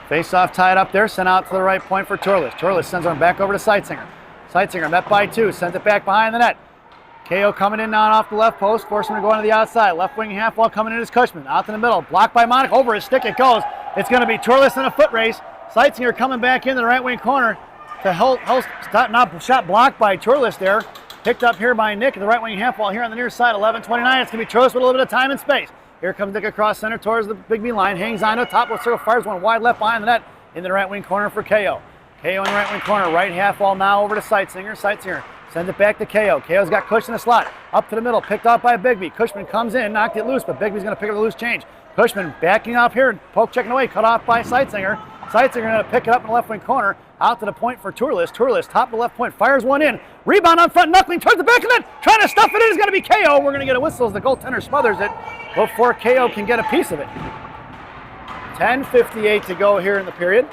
Face-off tied up there, sent out to the right point for Turles. Turles sends one back over to Seitsinger. Seitsinger met by two, sends it back behind the net. KO coming in now off the left post, forcing him to go onto the outside. Left wing half wall coming in is Cushman. Out to the middle, blocked by Monaco. Over his stick it goes. It's going to be Turles in a foot race. Seitsinger coming back into the right wing corner to shot blocked by Turles there. Picked up here by Nick at the right wing half wall here on the near side. 11:29. It's going to be Turles with a little bit of time and space. Here comes Nick across center towards the Biggby line. Hangs on to the top left circle. Fires one wide left behind the net in the right wing corner for KO. KO in the right wing corner. Right half wall now over to Seitsinger. Seitsinger sends it back to KO. KO's got Cush in the slot. Up to the middle. Picked off by Biggby. Cushman comes in. Knocked it loose, but Biggby's going to pick up the loose change. Cushman backing off here. Poke checking away. Cut off by Seitsinger. Seitsinger going to pick it up in the left wing corner. Out to the point for Turles. Turles, top of the left point, fires one in. Rebound on front, knuckling towards the back of the net. Trying to stuff it in is going to be KO. We're going to get a whistle as the goaltender smothers it before KO can get a piece of it. 10:58 to go here in the period.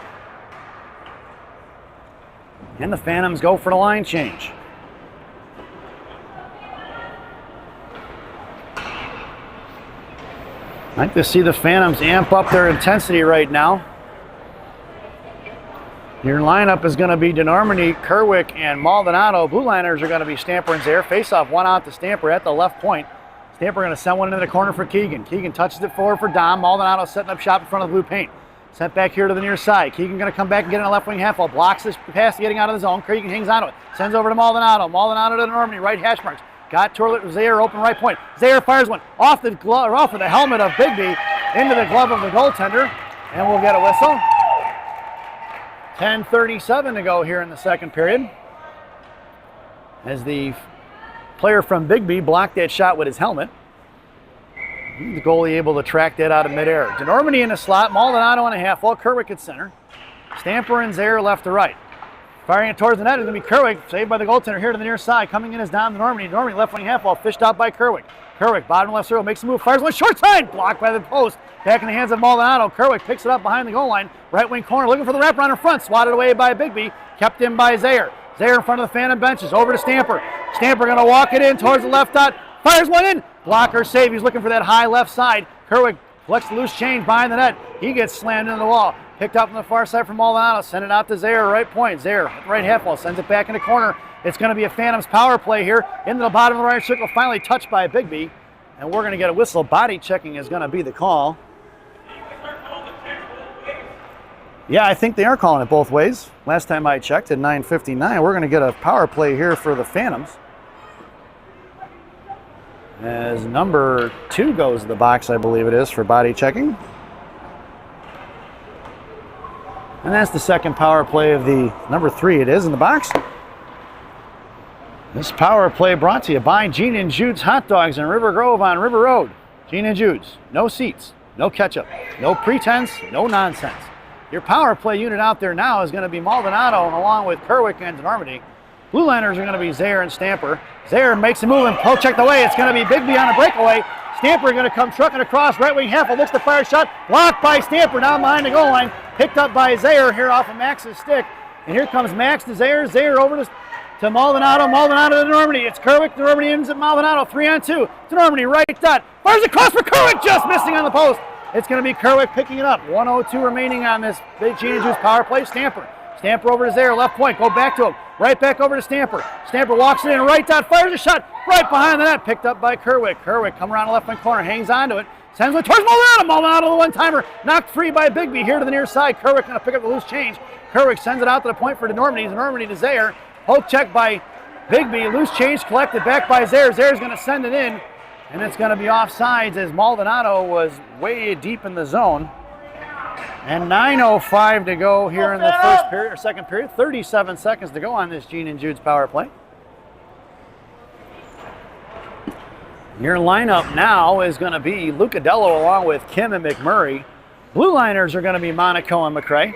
And the Phantoms go for the line change. I like to see the Phantoms amp up their intensity right now. Your lineup is going to be DeNormandie, Kerwick, and Maldonado. Blue liners are going to be Stamper and Zaire. Face-off one out to Stamper at the left point. Stamper going to send one into the corner for Keegan. Keegan touches it forward for Dom. Maldonado setting up shop in front of the blue paint. Sent back here to the near side. Keegan going to come back and get in a left wing half wall. Blocks this pass getting out of the zone. Keegan hangs onto it. Sends over to Maldonado. Maldonado to Normandy. Right hash marks. Got toward Zaire, open right point. Zaire fires one off the glove, or off of the helmet of Biggby into the glove of the goaltender, and we'll get a whistle. 10:37 to go here in the second period. As the player from Biggby blocked that shot with his helmet. The goalie able to track that out of midair. DeNormandy in the slot, Maldonado on a half wall, Kerwick at center. Stamper and Zaire left to right. Firing it towards the net is going to be Kerwick, saved by the goaltender here to the near side. Coming in is Dom DeNormandy. DeNormandy left wing half wall, fished out by Kerwick. Kerwick, bottom left circle, makes a move, fires one short side, blocked by the post. Back in the hands of Maldonado. Kerwick picks it up behind the goal line. Right wing corner, looking for the wraparound in front. Swatted away by Biggby, kept in by Zaire. Zaire in front of the Phantom benches, over to Stamper. Stamper going to walk it in towards the left dot. Fires one in. Blocker save. He's looking for that high left side. Kerwick collects the loose change behind the net. He gets slammed into the wall. Picked up on the far side from Maldonado. Send it out to Zaire, right point. Zaire, right half wall, sends it back in the corner. It's going to be a Phantoms power play here. Into the bottom of the right circle, finally touched by Biggby. And we're going to get a whistle. Body checking is going to be the call. Yeah, I think they are calling it both ways. Last time I checked at 9:59, we're going to get a power play here for the Phantoms. As number 2 goes to the box, I believe it is, for body checking. And that's the second power play of the number 3. It is in the box. This power play brought to you by Gene and Jude's Hot Dogs in River Grove on River Road. Gene and Jude's. No seats, no ketchup, no pretense, no nonsense. Your power play unit out there now is going to be Maldonado along with Kerwick and Normandy. Blue liners are going to be Zaire and Stamper. Zaire makes a move and poke checked away. It's going to be Biggby on a breakaway. Stamper going to come trucking across right wing half. Looks to fire shot. Blocked by Stamper down behind the goal line. Picked up by Zaire here off of Max's stick. And here comes Max to Zaire. Zaire over to Maldonado. Maldonado to Normandy. It's Kerwick. Normandy ends at Maldonado. 3-on-2. To Normandy. Right dot. Fires across for Kerwick. Just missing on the post. It's going to be Kerwick picking it up. 1:02 remaining on this big Gene and Juice power play. Stamper. Stamper over to Zaire. Left point. Go back to him. Right back over to Stamper. Stamper walks it in. Right dot. Fires a shot. Right behind the net. Picked up by Kerwick. Kerwick come around the left wing corner. Hangs onto it. Sends it towards Maldonado. Maldonado the one-timer. Knocked free by Biggby here to the near side. Kerwick going to pick up the loose change. Kerwick sends it out to the point for DeNormandy. DeNormandy to Zaire. Poke check by Biggby. Loose change collected back by Zaire. Zaire's going to send it in. And it's going to be offsides as Maldonado was way deep in the zone. And 9:05 to go here in the first period, or second period. 37 seconds to go on this Gene and Jude's power play. Your lineup now is going to be Lucadello along with Kim and McMurray. Blue liners are going to be Monaco and McRae.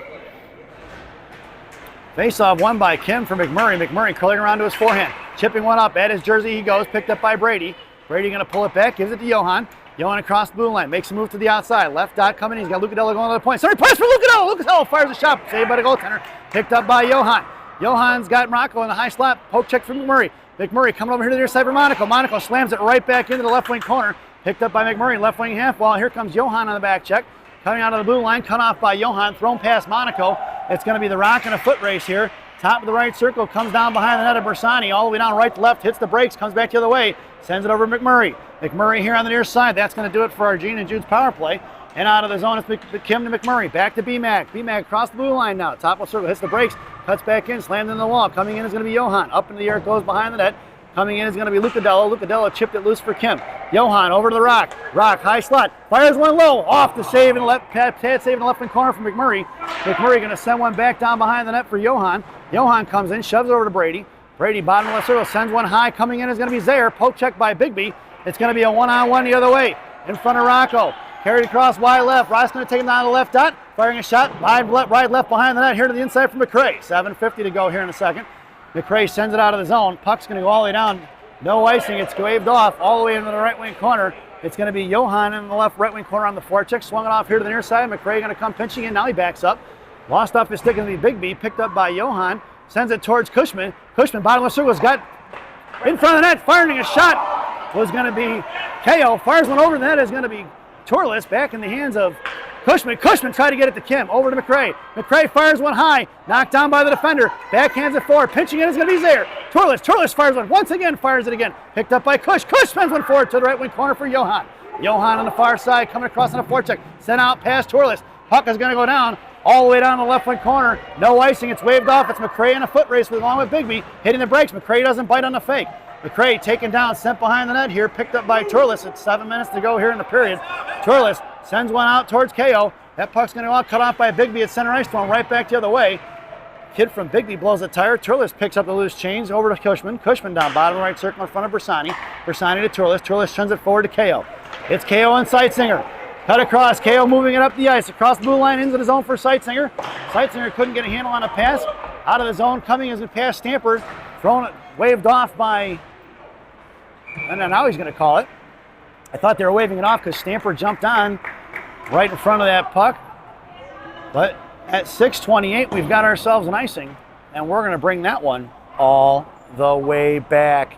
Face-off won by Kim for McMurray. McMurray curling around to his forehand. Chipping one up at his jersey he goes. Picked up by Brady. Brady going to pull it back. Gives it to Johan. Johan across the blue line. Makes a move to the outside. Left dot coming in. He's got Lucadello going to the point. Sorry, pass for Lucadello. Lucadello fires a shot. Saved by the goaltender. Picked up by Johan. Johan's got Morocco in the high slot. Poke check from McMurray. McMurray coming over here to the near side for Monaco. Monaco slams it right back into the left wing corner. Picked up by McMurray. Left wing half wall. Here comes Johan on the back check. Coming out of the blue line. Cut off by Johan. Thrown past Monaco. It's going to be the rock and a foot race here. Top of the right circle. Comes down behind the net of Bersani. All the way down right to left. Hits the brakes. Comes back the other way. Sends it over to McMurray. McMurray here on the near side. That's going to do it for our Gene and Jude's power play. And out of the zone, it's Kim to McMurray. Back to BMAC. BMAC across the blue line now. Top of the circle. Hits the brakes. Cuts back in. Slammed in the wall. Coming in is going to be Johan. Up into the air. Goes behind the net. Coming in is going to be Lucadello. Lucadello chipped it loose for Kim. Johan over to the rock. Rock, high slot. Fires one low. Off the save in the left. Pad save in the left wing corner from McMurray. McMurray going to send one back down behind the net for Johan. Johan comes in, shoves over to Brady. Brady, bottom left circle, sends one high. Coming in is going to be Zaire. Poke check by Biggby. It's going to be a one-on-one the other way. In front of Rocco. Carried across wide left. Ross going to take him down to the left dot. Firing a shot. Right left behind the net. Here to the inside for McRae. 7:50 to go here in a second. McRae sends it out of the zone. Puck's going to go all the way down. No icing. It's waved off all the way into the right wing corner. It's going to be Johan in the left right wing corner on the forecheck. Swung it off here to the near side. McRae going to come pinching in. Now he backs up. Lost off his stick in the Biggby. Picked up by Johan. Sends it towards Cushman. Cushman, bottom left circle, has got in front of the net. Firing a shot was going to be KO. Fires one over the net is going to be Torles. Back in the hands of Cushman. Cushman tried to get it to Kim. Over to McRae. McRae fires one high. Knocked down by the defender. Backhands it forward. Pinching in is going to be Zaire. Torres. Torres fires one. Once again, fires it again. Picked up by Kush. Kush spins one forward to the right wing corner for Johan. Johan on the far side, coming across on a forecheck. Sent out past Torres. Puck is going to go down all the way down the left wing corner. No icing. It's waved off. It's McRae in a foot race along with Biggby. Hitting the brakes. McRae doesn't bite on the fake. McRae taken down, sent behind the net here. Picked up by Torres. It's 7 minutes to go here in the period. Torres sends one out towards KO. That puck's going to go out, cut off by Biggby at center ice, thrown right back the other way. Kid from Biggby blows a tire. Turles picks up the loose change over to Cushman. Cushman down bottom right circle in front of Bersani. Bersani to Turles. Turles sends it forward to KO. It's KO on Sightzinger. Cut across. KO moving it up the ice. Across the blue line into the zone for Sightzinger. Sightzinger couldn't get a handle on a pass. Out of the zone coming as it passed Stamper. Thrown it, waved off by, and then now he's going to call it. I thought they were waving it off because Stamper jumped on right in front of that puck. But at 6:28, we've got ourselves an icing, and we're going to bring that one all the way back.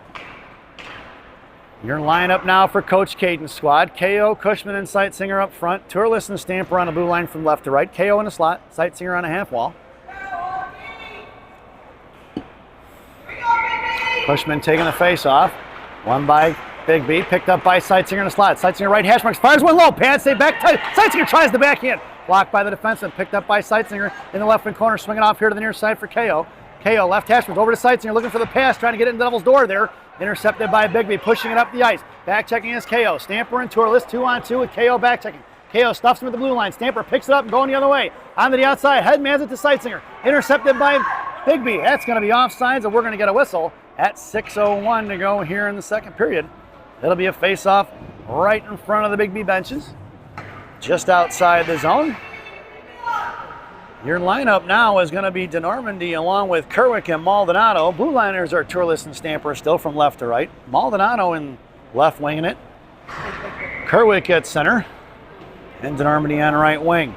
Your lineup now for Coach Caden's squad. KO, Cushman, and Sightzinger up front. Turles and Stamper on the blue line from left to right. KO in the slot. Sightzinger on a half wall. Cushman taking the face off. Won by Biggby. Picked up by Sightzinger in the slot. Sightzinger right hash marks. Fires one low. Pad save back. Sightzinger tries the backhand. Blocked by the defenseman. Picked up by Sightzinger in the left wing corner. Swinging off here to the near side for KO. KO left hash marks over to Sightzinger. Looking for the pass. Trying to get it in the Devil's door there. Intercepted by Biggby. Pushing it up the ice. Back checking is KO. Stamper and Turles 2-on-2 with KO back checking. KO stuffs him at the blue line. Stamper picks it up and going the other way. Onto the outside. Headmans it to Sightzinger. Intercepted by Biggby. That's going to be offsides, and we're going to get a whistle at 6:01 to go here in the second period. It'll be a face-off right in front of the Biggby benches, just outside the zone. Your lineup now is going to be DeNormandy along with Kerwick and Maldonado. Blue liners are Turles and Stamper still from left to right. Maldonado in left winging it. Kerwick at center. And DeNormandy on right wing.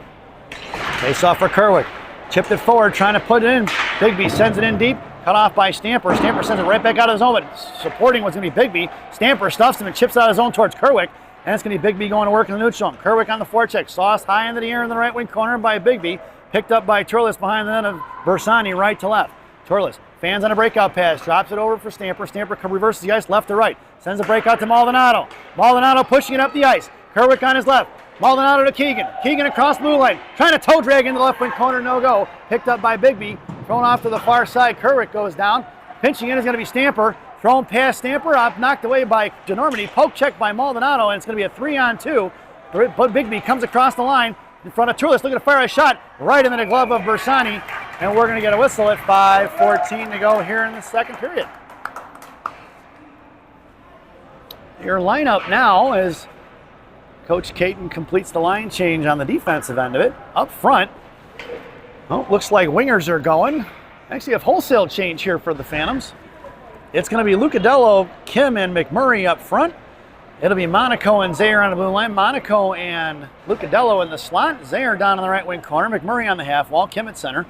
Face-off for Kerwick. Chipped it forward, trying to put it in. Biggby sends it in deep. Cut off by Stamper. Stamper sends it right back out of the zone, but supporting what's going to be Biggby. Stamper stuffs him and chips out of the zone towards Kerwick. And it's going to be Biggby going to work in the neutral zone. Kerwick on the forecheck. Sauced high into the air in the right wing corner by Biggby. Picked up by Turles behind the net of Bersani right to left. Turles fans on a breakout pass. Drops it over for Stamper. Stamper reverses the ice left to right. Sends a breakout to Maldonado. Maldonado pushing it up the ice. Kerwick on his left. Maldonado to Keegan. Keegan across blue line. Trying to toe drag into the left wing corner. No go. Picked up by Biggby. Thrown off to the far side. Kerwick goes down. Pinching in is going to be Stamper. Thrown past Stamper. Knocked away by DeNormandy. Poke check by Maldonado. And it's going to be a 3-on-2. But Biggby comes across the line in front of Turles. Looking to fire a shot right into the glove of Bersani. And we're going to get a whistle at 5:14 to go here in the second period. Your lineup now is Coach Caton completes the line change on the defensive end of it. Up front, well, looks like wingers are going. Actually, a wholesale change here for the Phantoms. It's going to be Lucadello, Kim, and McMurray up front. It'll be Monaco and Zaire on the blue line. Monaco and Lucadello in the slot. Zaire down in the right wing corner. McMurray on the half wall. Kim at center.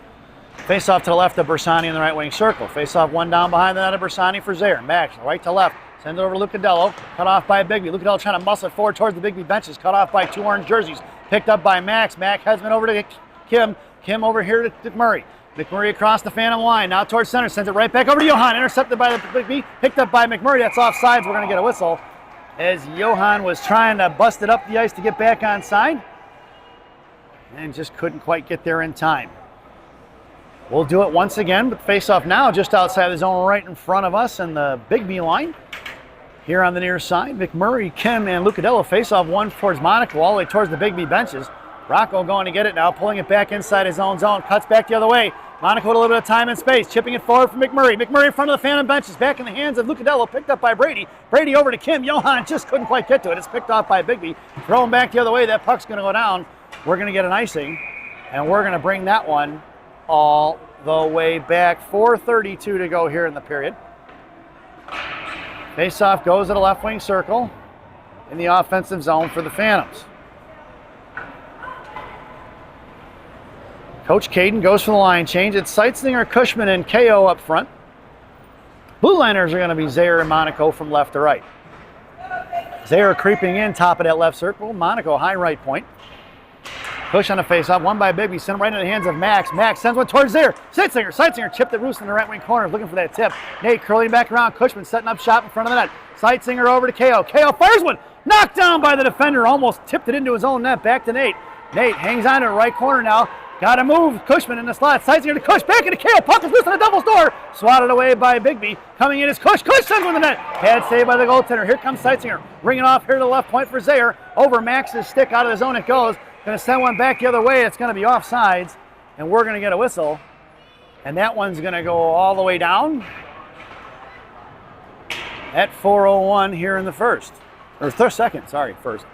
Face off to the left of Bersani in the right wing circle. Face off one down behind the net of Bersani for Zaire. Max right to left. Sends it over to Lucadello. Cut off by Biggby. Lucadello trying to muscle it forward towards the Biggby benches. Cut off by two orange jerseys. Picked up by Max. Max has been over to Kim. Kim over here to McMurray. McMurray across the Phantom line. Now towards center. Sends it right back over to Johan. Intercepted by the Biggby. Picked up by McMurray. That's offsides. We're going to get a whistle as Johan was trying to bust it up the ice to get back on side and just couldn't quite get there in time. We'll do it once again, but face off now just outside the zone right in front of us in the Biggby line. Here on the near side, McMurray, Kim, and Lucadello face off one towards Monaco, all the way towards the Biggby benches. Rocco going to get it now, pulling it back inside his own zone, cuts back the other way. Monaco with a little bit of time and space, chipping it forward for McMurray. McMurray in front of the Phantom benches, back in the hands of Lucadello, picked up by Brady. Brady over to Kim. Johan just couldn't quite get to it. It's picked off by Biggby. Thrown back the other way. That puck's going to go down. We're going to get an icing, and we're going to bring that one all the way back. 4:32 to go here in the period. Face-off goes to the left wing circle in the offensive zone for the Phantoms. Coach Caden goes for the line change. It's Sightzinger, Cushman, and KO up front. Blue liners are going to be Zaire and Monaco from left to right. Zaire creeping in, top of that left circle. Monaco high right point. Push on the face-off, won by Biggby, sent right into the hands of Max. Max sends one towards there. Sightsenger chipped it loose in the right wing corner, looking for that tip. Nate curling back around, Cushman setting up shop in front of the net. Sightsenger over to KO. KO fires one, knocked down by the defender, almost tipped it into his own net, back to Nate. Nate hangs on to the right corner now. Got to move, Cushman in the slot. Sightsenger to Cush, back into KO. Puck is loose on the devil's door. Swatted away by Biggby. Coming in is Cush. Cush sends one to the net. Bad save by the goaltender. Here comes Sightsenger. Ringing off here to the left point for Zayer. Over Max's stick, out of the zone it goes. Going to send one back the other way. It's going to be offsides, and we're going to get a whistle. And that one's going to go all the way down at 4:01 here in the first. Or second, sorry, first.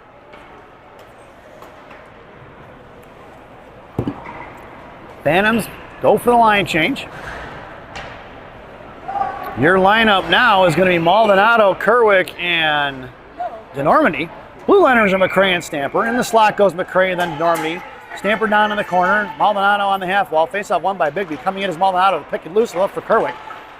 Phantoms go for the line change. Your lineup now is going to be Maldonado, Kerwick, and DeNormandy. Blue liners are McRae and Stamper. In the slot goes McRae, then DeNormandy. Stamper down in the corner. Maldonado on the half wall. Face off won by Biggby. Coming in is Maldonado. Pick it loose left for Kerwick.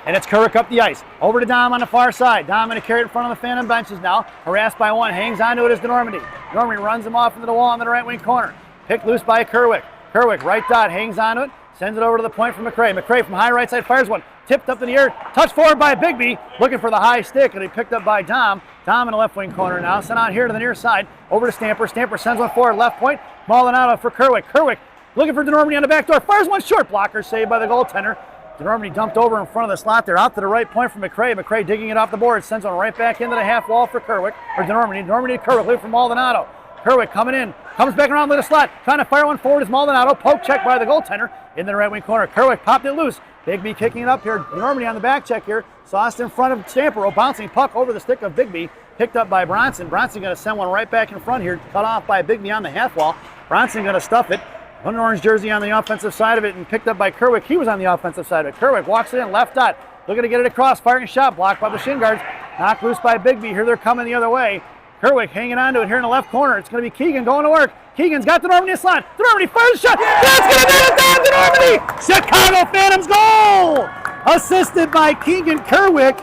And it's Kerwick up the ice. Over to Dom on the far side. Dom going to carry it in front of the Phantom benches now. Harassed by one. Hangs onto it as DeNormandy. DeNormandy runs him off into the wall on the right wing corner. Picked loose by Kerwick. Kerwick, right dot, hangs onto it. Sends it over to the point for McRae. McRae from high right side fires one. Tipped up in the air. Touched forward by Biggby. Looking for the high stick, and he picked up by Dom. Dom in the left wing corner now. Sent on here to the near side. Over to Stamper. Stamper sends one forward. Left point. Maldonado for Kerwick. Kerwick looking for DeNormandy on the back door. Fires one short. Blocker saved by the goaltender. DeNormandy dumped over in front of the slot there. Out to the right point for McRae. McRae digging it off the board. Sends one right back into the half wall for Kerwick. Or DeNormandy. DeNormandy to Kerwick. Looking for Maldonado. Kerwick coming in. Comes back around with a slot. Trying to fire one forward is Maldonado. Poke check by the goaltender in the right wing corner. Kerwick popped it loose. Biggby kicking it up here. DeNormandy on the back check here. Sauced in front of Stamper. Bouncing puck over the stick of Biggby. Picked up by Bronson. Bronson going to send one right back in front here. Cut off by Biggby on the half wall. Bronson going to stuff it. One orange jersey on the offensive side of it and picked up by Kerwick. He was on the offensive side of it. Kerwick walks it in, left dot. Looking to get it across. Firing a shot. Blocked by the shin guards. Knocked loose by Biggby. Here they're coming the other way. Kerwick hanging on to it here in the left corner. It's going to be Keegan going to work. Keegan's got DeNormandy in the slot. DeNormandy fires a shot. That's going to get it down. DeNormandy! Chicago Phantoms goal! Assisted by Keegan Kerwick.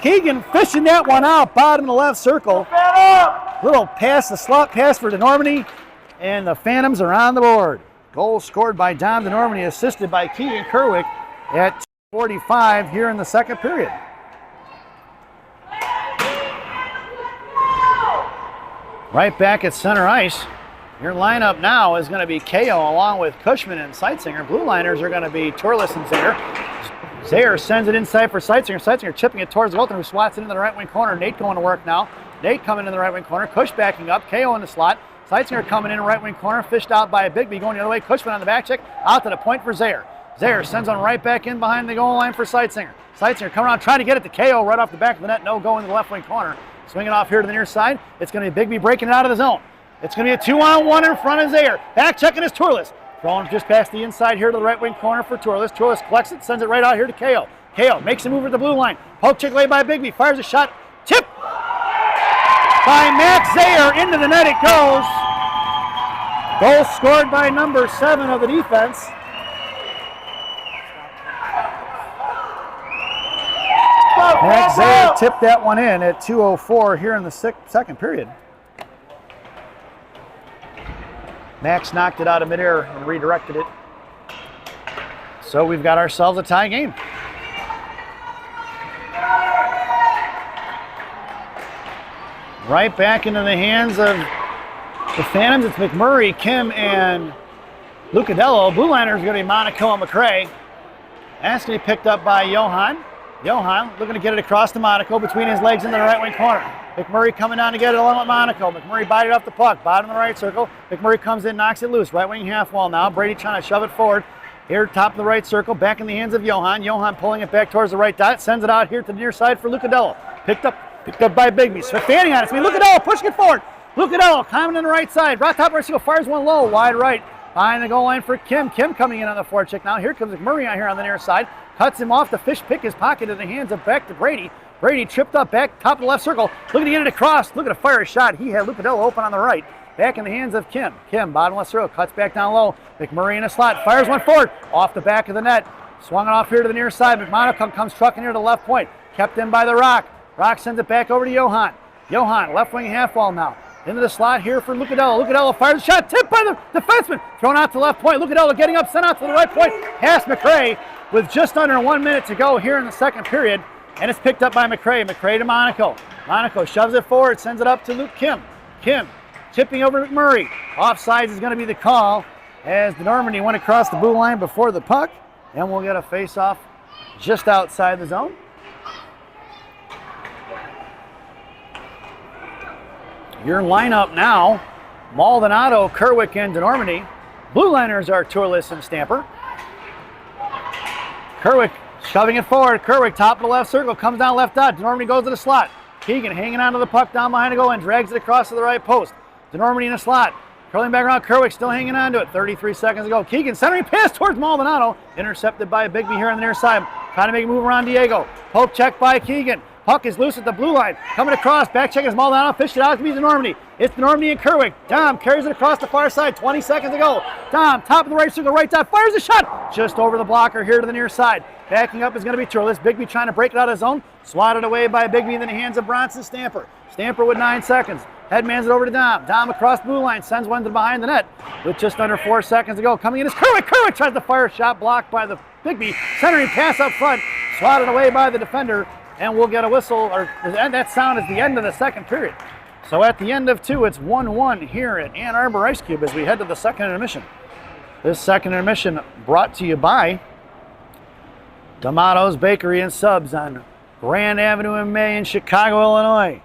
Keegan fishing that one out, bottom of the left circle. Little pass, the slot pass for DeNormandy, and the Phantoms are on the board. Goal scored by Dom DeNormandy, assisted by Keegan Kerwick at 2:45 here in the second period. Right back at center ice. Your lineup now is going to be KO along with Cushman and Sightsenger. Blue liners are going to be Torles and Zayer. Zayer sends it inside for Sightsenger. Sightsenger chipping it towards the goaltender who swats it into the right wing corner. Nate going to work now. Nate coming in the right wing corner. Cush backing up. KO in the slot. Sightsenger coming in right wing corner. Fished out by Biggby going the other way. Cushman on the back check. Out to the point for Zayer. Zayer sends one right back in behind the goal line for Sightsenger. Sightsenger coming around trying to get it to KO right off the back of the net. No go in the left wing corner. Swinging off here to the near side. It's going to be Biggby breaking it out of the zone. It's going to be a 2-on-1 in front of Zayer. Back checking is Torles. Throwing just past the inside here to the right wing corner for Torles. Torles collects it, sends it right out here to KO. KO makes a move at the blue line. Poke check away by Biggby. Fires a shot. Tip by Max Zayer. Into the net it goes. Goal scored by number 7 of the defense. Max Zayer tipped that one in at 2:04 here in the second period. Max knocked it out of midair and redirected it. So we've got ourselves a tie game. Right back into the hands of the Phantoms. It's McMurray, Kim, and Lucadello. Blue liners are going to be Monaco and McRae. That's going to be picked up by Johan. Johan looking to get it across to Monaco between his legs in the right wing corner. McMurray coming down to get it along with Monaco. McMurray bited off the puck, bottom of the right circle. McMurray comes in, knocks it loose. Right wing half wall now. Brady trying to shove it forward. Here, top of the right circle, back in the hands of Johan. Johan pulling it back towards the right dot. Sends it out here to the near side for Lucadello. Picked up by Biggby. Fanning on it. Lucadello pushing it forward. Lucadello coming in the right side. Right top right circle, fires one low, wide right. Behind the goal line for Kim. Kim coming in on the forecheck now. Here comes McMurray on here on the near side. Cuts him off. The fish pick his pocket in the hands of back to Brady. Brady tripped up back, top of the left circle. Looking to get it across. Looking to fire a shot. He had Lucadello open on the right. Back in the hands of Kim. Kim, bottom left circle. Cuts back down low. McMurray in a slot. Fires one forward. Off the back of the net. Swung it off here to the near side. McMonaco comes trucking here to the left point. Kept in by the Rock. Rock sends it back over to Johan. Johan, left wing half wall now. Into the slot here for Lucadella. Lucadella fires a shot, tipped by the defenseman. Thrown out to the left point. Lucadella getting up, sent out to the right point. Pass McCray with just under 1 minute to go here in the second period. And it's picked up by McCray. McCray to Monaco. Monaco shoves it forward, sends it up to Luke Kim. Kim tipping over to McMurray. Offsides is going to be the call as the Normandy went across the blue line before the puck. And we'll get a face-off just outside the zone. Your lineup now, Maldonado, Kerwick, and DeNormandy. Blue liners are Turles and Stamper. Kerwick shoving it forward. Kerwick, top of the left circle, comes down left dot. DeNormandy goes to the slot. Keegan hanging onto the puck down behind the goal and drags it across to the right post. DeNormandy in the slot. Curling back around, Kerwick still hanging on to it. 33 seconds to go. Keegan centering pass towards Maldonado. Intercepted by Biggby here on the near side. Trying to make a move around Diego. Poke check by Keegan. Puck is loose at the blue line. Coming across. Back check is Maldonado. Fished it out to be DeNormandy. It's DeNormandy and Kerwick. Dom carries it across the far side. 20 seconds to go. Dom, top of the right circle, right dot. Fires a shot. Just over the blocker here to the near side. Backing up is going to be Turles. Biggby trying to break it out of his zone. Swatted away by Biggby in the hands of Bronson Stamper. Stamper with 9 seconds. Headmans it over to Dom. Dom across the blue line. Sends one to behind the net with just under 4 seconds to go. Coming in is Kerwick. Kerwick tries to fire a shot blocked by the Biggby. Centering pass up front. Swatted away by the defender. And we'll get a whistle, or that sound is the end of the second period. So at the end of 2, it's 1-1 here at Ann Arbor Ice Cube as we head to the second intermission. This second intermission brought to you by D'Amato's Bakery and Subs on Grand Avenue in May in Chicago, Illinois.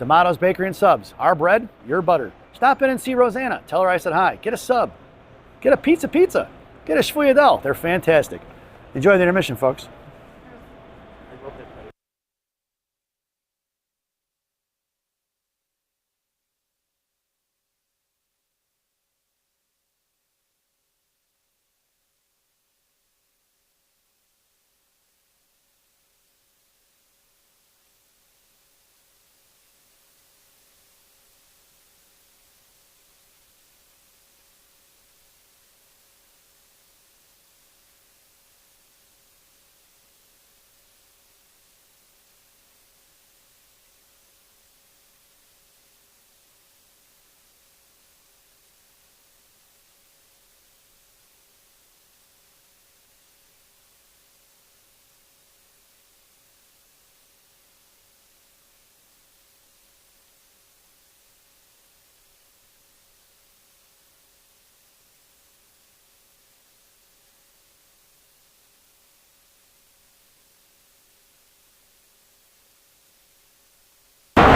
D'Amato's Bakery and Subs. Our bread, your butter. Stop in and see Rosanna. Tell her I said hi. Get a sub. Get a pizza. Get a Schwuyadel. They're fantastic. Enjoy the intermission, folks.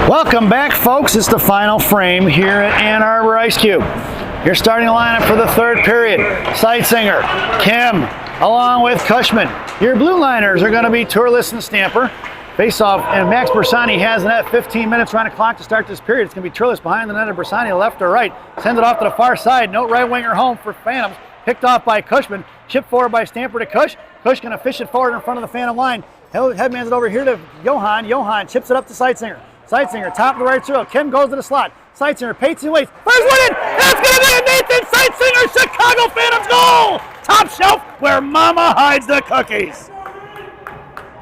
Welcome back, folks. It's the final frame here at Ann Arbor Ice Cube. Your starting lineup for the third period. Seitzinger, Kim, along with Cushman. Your blue liners are going to be Turles and Stamper. Face-off, and Max Bersani has the net. 15 minutes around the clock to start this period. It's going to be Turles behind the net of Bersani, left or right. Sends it off to the far side. No right winger home for Phantoms. Picked off by Cushman. Chipped forward by Stamper to Cush. Cush going to fish it forward in front of the Phantom line. Headmans it over here to Johan. Johan chips it up to Seitzinger. Seitzinger, top of the right circle. Kim goes to the slot. Seitzinger, paints and waits. Fires one in! That's going to be a Nathan Seitzinger Chicago Phantoms goal! Top shelf where Mama hides the cookies.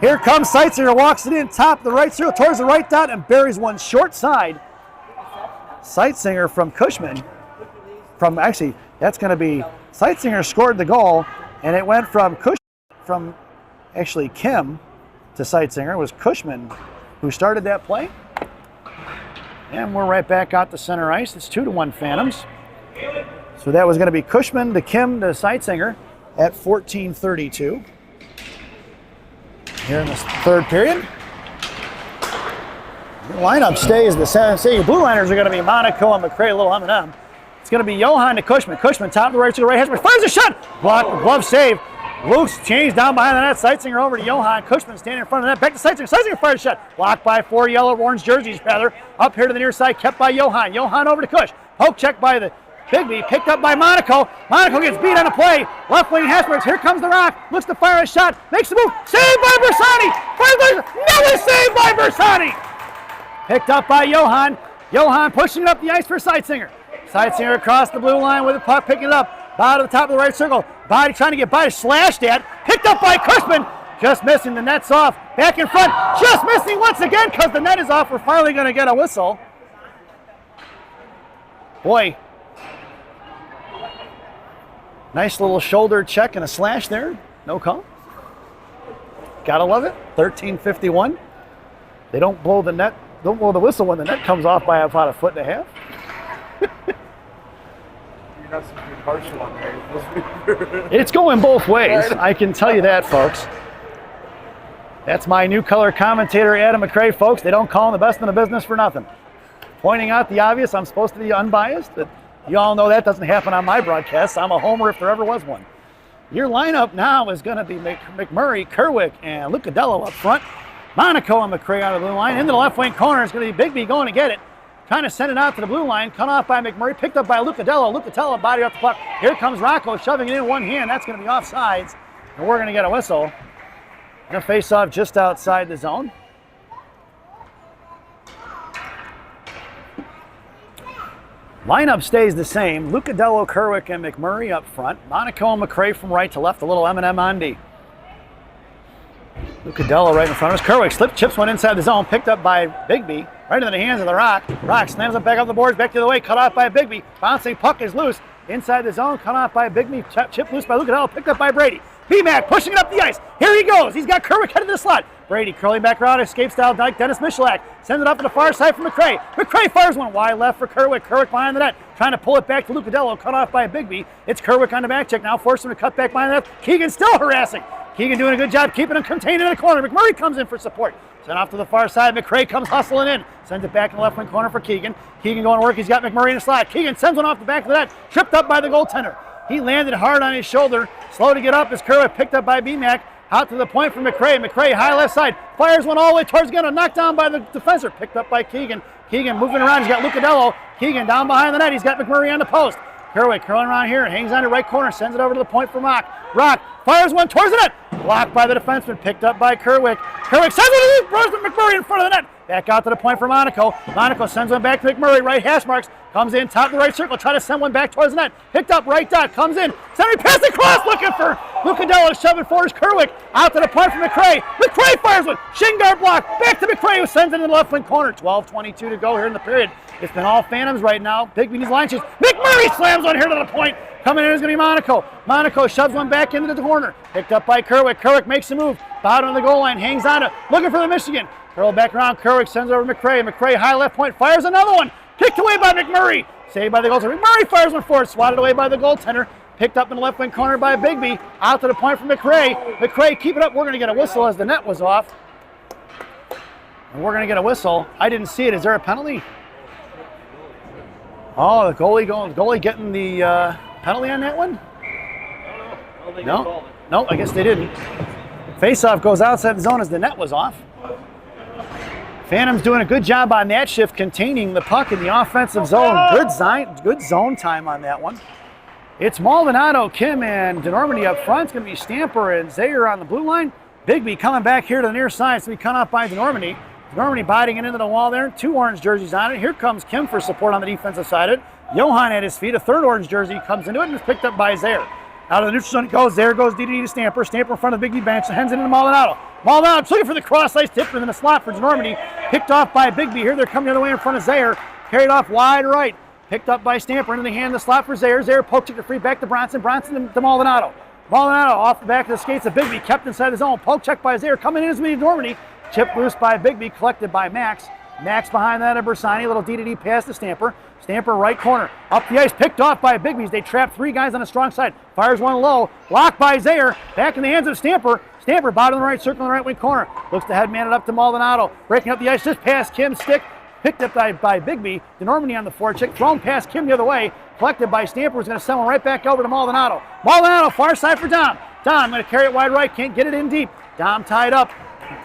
Here comes Seitzinger, walks it in, top of the right circle, towards the right dot, and buries one short side. Seitzinger from Cushman. Actually, that's going to be, Seitzinger scored the goal, and it went from Kim to Seitzinger. It was Cushman who started that play. And we're right back out to center ice. It's 2-1 Phantoms. So that was going to be Cushman to Kim to Seitzinger at 14:32. Here in the third period. Your lineup stays the same. Your blue liners are going to be Monaco and McCray, a little M&M. It's going to be Johan to Cushman. Cushman, top of the right to the right, has fires a shot. Block, glove save. Luke's changed down behind the net. Seitzinger over to Johan. Cushman standing in front of the net. Back to Seitzinger. Seitzinger fires a shot. Blocked by 4 yellow-orange jerseys, rather. Up here to the near side, kept by Johan. Johan over to Cush. Poke check by the Biggby, picked up by Monaco. Monaco gets beat on the play. Left wing Hasbergs. Here comes the Rock. Looks to fire a shot. Makes the move. Saved by Bersani. Never saved by Bersani. Picked up by Johan. Johan pushing it up the ice for Seitzinger. Seitzinger across the blue line with the puck, picking it up. Bottom of the top of the right circle. Body trying to get by, slashed at. Picked up by Cushman. Just missing. The net's off. Back in front. Just missing once again because the net is off. We're finally going to get a whistle. Boy, nice little shoulder check and a slash there. No call. Gotta love it. 13:51. They don't blow the net. Don't blow the whistle when the net comes off by about 1.5 feet. You're not supposed to be partial on there. You're supposed to be It's going both ways. I can tell you that, folks. That's my new color commentator, Adam McCray, folks. They don't call him the best in the business for nothing. Pointing out the obvious, I'm supposed to be unbiased. But you all know that doesn't happen on my broadcasts. I'm a homer if there ever was one. Your lineup now is going to be McMurray, Kerwick, and Lucadello up front. Monaco and McCray out of the blue line. Into the left wing corner is going to be Biggby going to get it. Trying to send it out to the blue line. Cut off by McMurray. Picked up by Lucadello. Lucadello body off the puck. Here comes Rocco shoving it in one hand. That's going to be offsides. And we're going to get a whistle. Going to face off just outside the zone. Lineup stays the same. Lucadello, Kerwick, and McMurray up front. Monaco and McCray from right to left. A little M&M on D. Lucadello right in front of us. Kerwick slip chips one inside the zone. Picked up by Biggby. Right into the hands of the Rock. Rock slams it back up the boards. Back to the way. Cut off by Biggby. Bouncing puck is loose. Inside the zone. Cut off by Biggby. Chip loose by Lucadello. Picked up by Brady. B-Mac pushing it up the ice. Here he goes. He's got Kerwick headed to the slot. Brady curling back around, escape style Dyke. Dennis Michalak sends it up to the far side for McCray. McCray fires one wide left for Kerwick. Kerwick behind the net, trying to pull it back to Lucadello, cut off by Biggby. It's Kerwick on the back check now, forcing him to cut back behind the net. Keegan still harassing. Keegan doing a good job keeping him contained in the corner. McMurray comes in for support. Sent off to the far side. McCray comes hustling in. Sends it back in the left wing corner for Keegan. Keegan going to work. He's got McMurray in the slot. Keegan sends one off the back of the net. Tripped up by the goaltender. He landed hard on his shoulder. Slow to get up as Kerwick picked up by B-Mac. Out to the point for McCray. McCray high left side. Fires one all the way towards Gunner. Knocked down by the defender. Picked up by Keegan. Keegan moving around. He's got Lucadello. Keegan down behind the net. He's got McMurray on the post. Kerwick curling around here. Hangs on the right corner. Sends it over to the point for Mock. Rock fires one towards the net. Blocked by the defenseman. Picked up by Kerwick. Kerwick sends it to McMurray in front of the net. Back out to the point for Monaco. Monaco sends one back to McMurray. Right hash marks. Comes in top of the right circle. Try to send one back towards the net. Picked up right dot. Comes in. Sending pass across. Looking for Lucadello. Shoving forward Kerwick. Out to the point for McCray. McCray fires one. Shin guard block. Back to McCray who sends it in the left wing corner. 12:22 to go here in the period. It's been all Phantoms right now. Biggby needs line change. McMurray slams one here to the point. Coming in is going to be Monaco. Monaco shoves one back into the corner. Picked up by Kerwick. Kerwick makes a move. Bottom of the goal line. Hangs on it. Looking for the Michigan. Curl back around. Kerwick sends over to McCray. McCray high left point. Fires another one. Kicked away by McMurray. Saved by the goaltender. McMurray fires one forward. Swatted away by the goaltender. Picked up in the left wing corner by Biggby. Out to the point for McCray. McCray, keep it up. We're going to get a whistle as the net was off. And we're going to get a whistle. I didn't see it. Is there a penalty? Oh, the goalie getting the penalty on that one? No, I guess they didn't. Face-off goes outside the zone as the net was off. Phantoms doing a good job on that shift, containing the puck in the offensive zone. Good zone time on that one. It's Maldonado, Kim, and DeNormandy up front. It's going to be Stamper and Zayer on the blue line. Biggby coming back here to the near side. It's going to be cut off by DeNormandy. DeNormandy biting it into the wall there. 2 orange jerseys on it. Here comes Kim for support on the defensive side of it. Johan at his feet. A 3rd orange jersey comes into it and is picked up by Zayer. Out of the neutral zone it goes. There goes DDD to Stamper. Stamper in front of the Biggby bench. Hands it into Maldonado. Maldonado's looking for the cross ice tip and then a slot for DeNormandy. Picked off by Biggby. Here they're coming the other way in front of Zayer. Carried off wide right. Picked up by Stamper into the hand of the slot for Zayer. Zayer poked it free back to Bronson. Bronson to Maldonado. Maldonado off the back of the skates of Biggby. Kept inside the zone. Poke check by Zayer. Coming in as we DeNormandy. Chip loose by Biggby. Collected by Max. Max behind that of Bersani. A little DDD pass to Stamper. Stamper right corner. Up the ice. Picked off by Biggby. They trap 3 guys on the strong side. Fires one low. Blocked by Zayer. Back in the hands of Stamper. Stamper bottom of the right circle in the right wing corner. Looks to head man it up to Maldonado. Breaking up the ice. Just past Kim's stick. Picked up by Biggby. DeNormandy on the forecheck. Thrown past Kim the other way. Collected by Stamper. Who's going to send one right back over to Maldonado. Maldonado far side for Dom. Dom going to carry it wide right. Can't get it in deep. Dom tied up.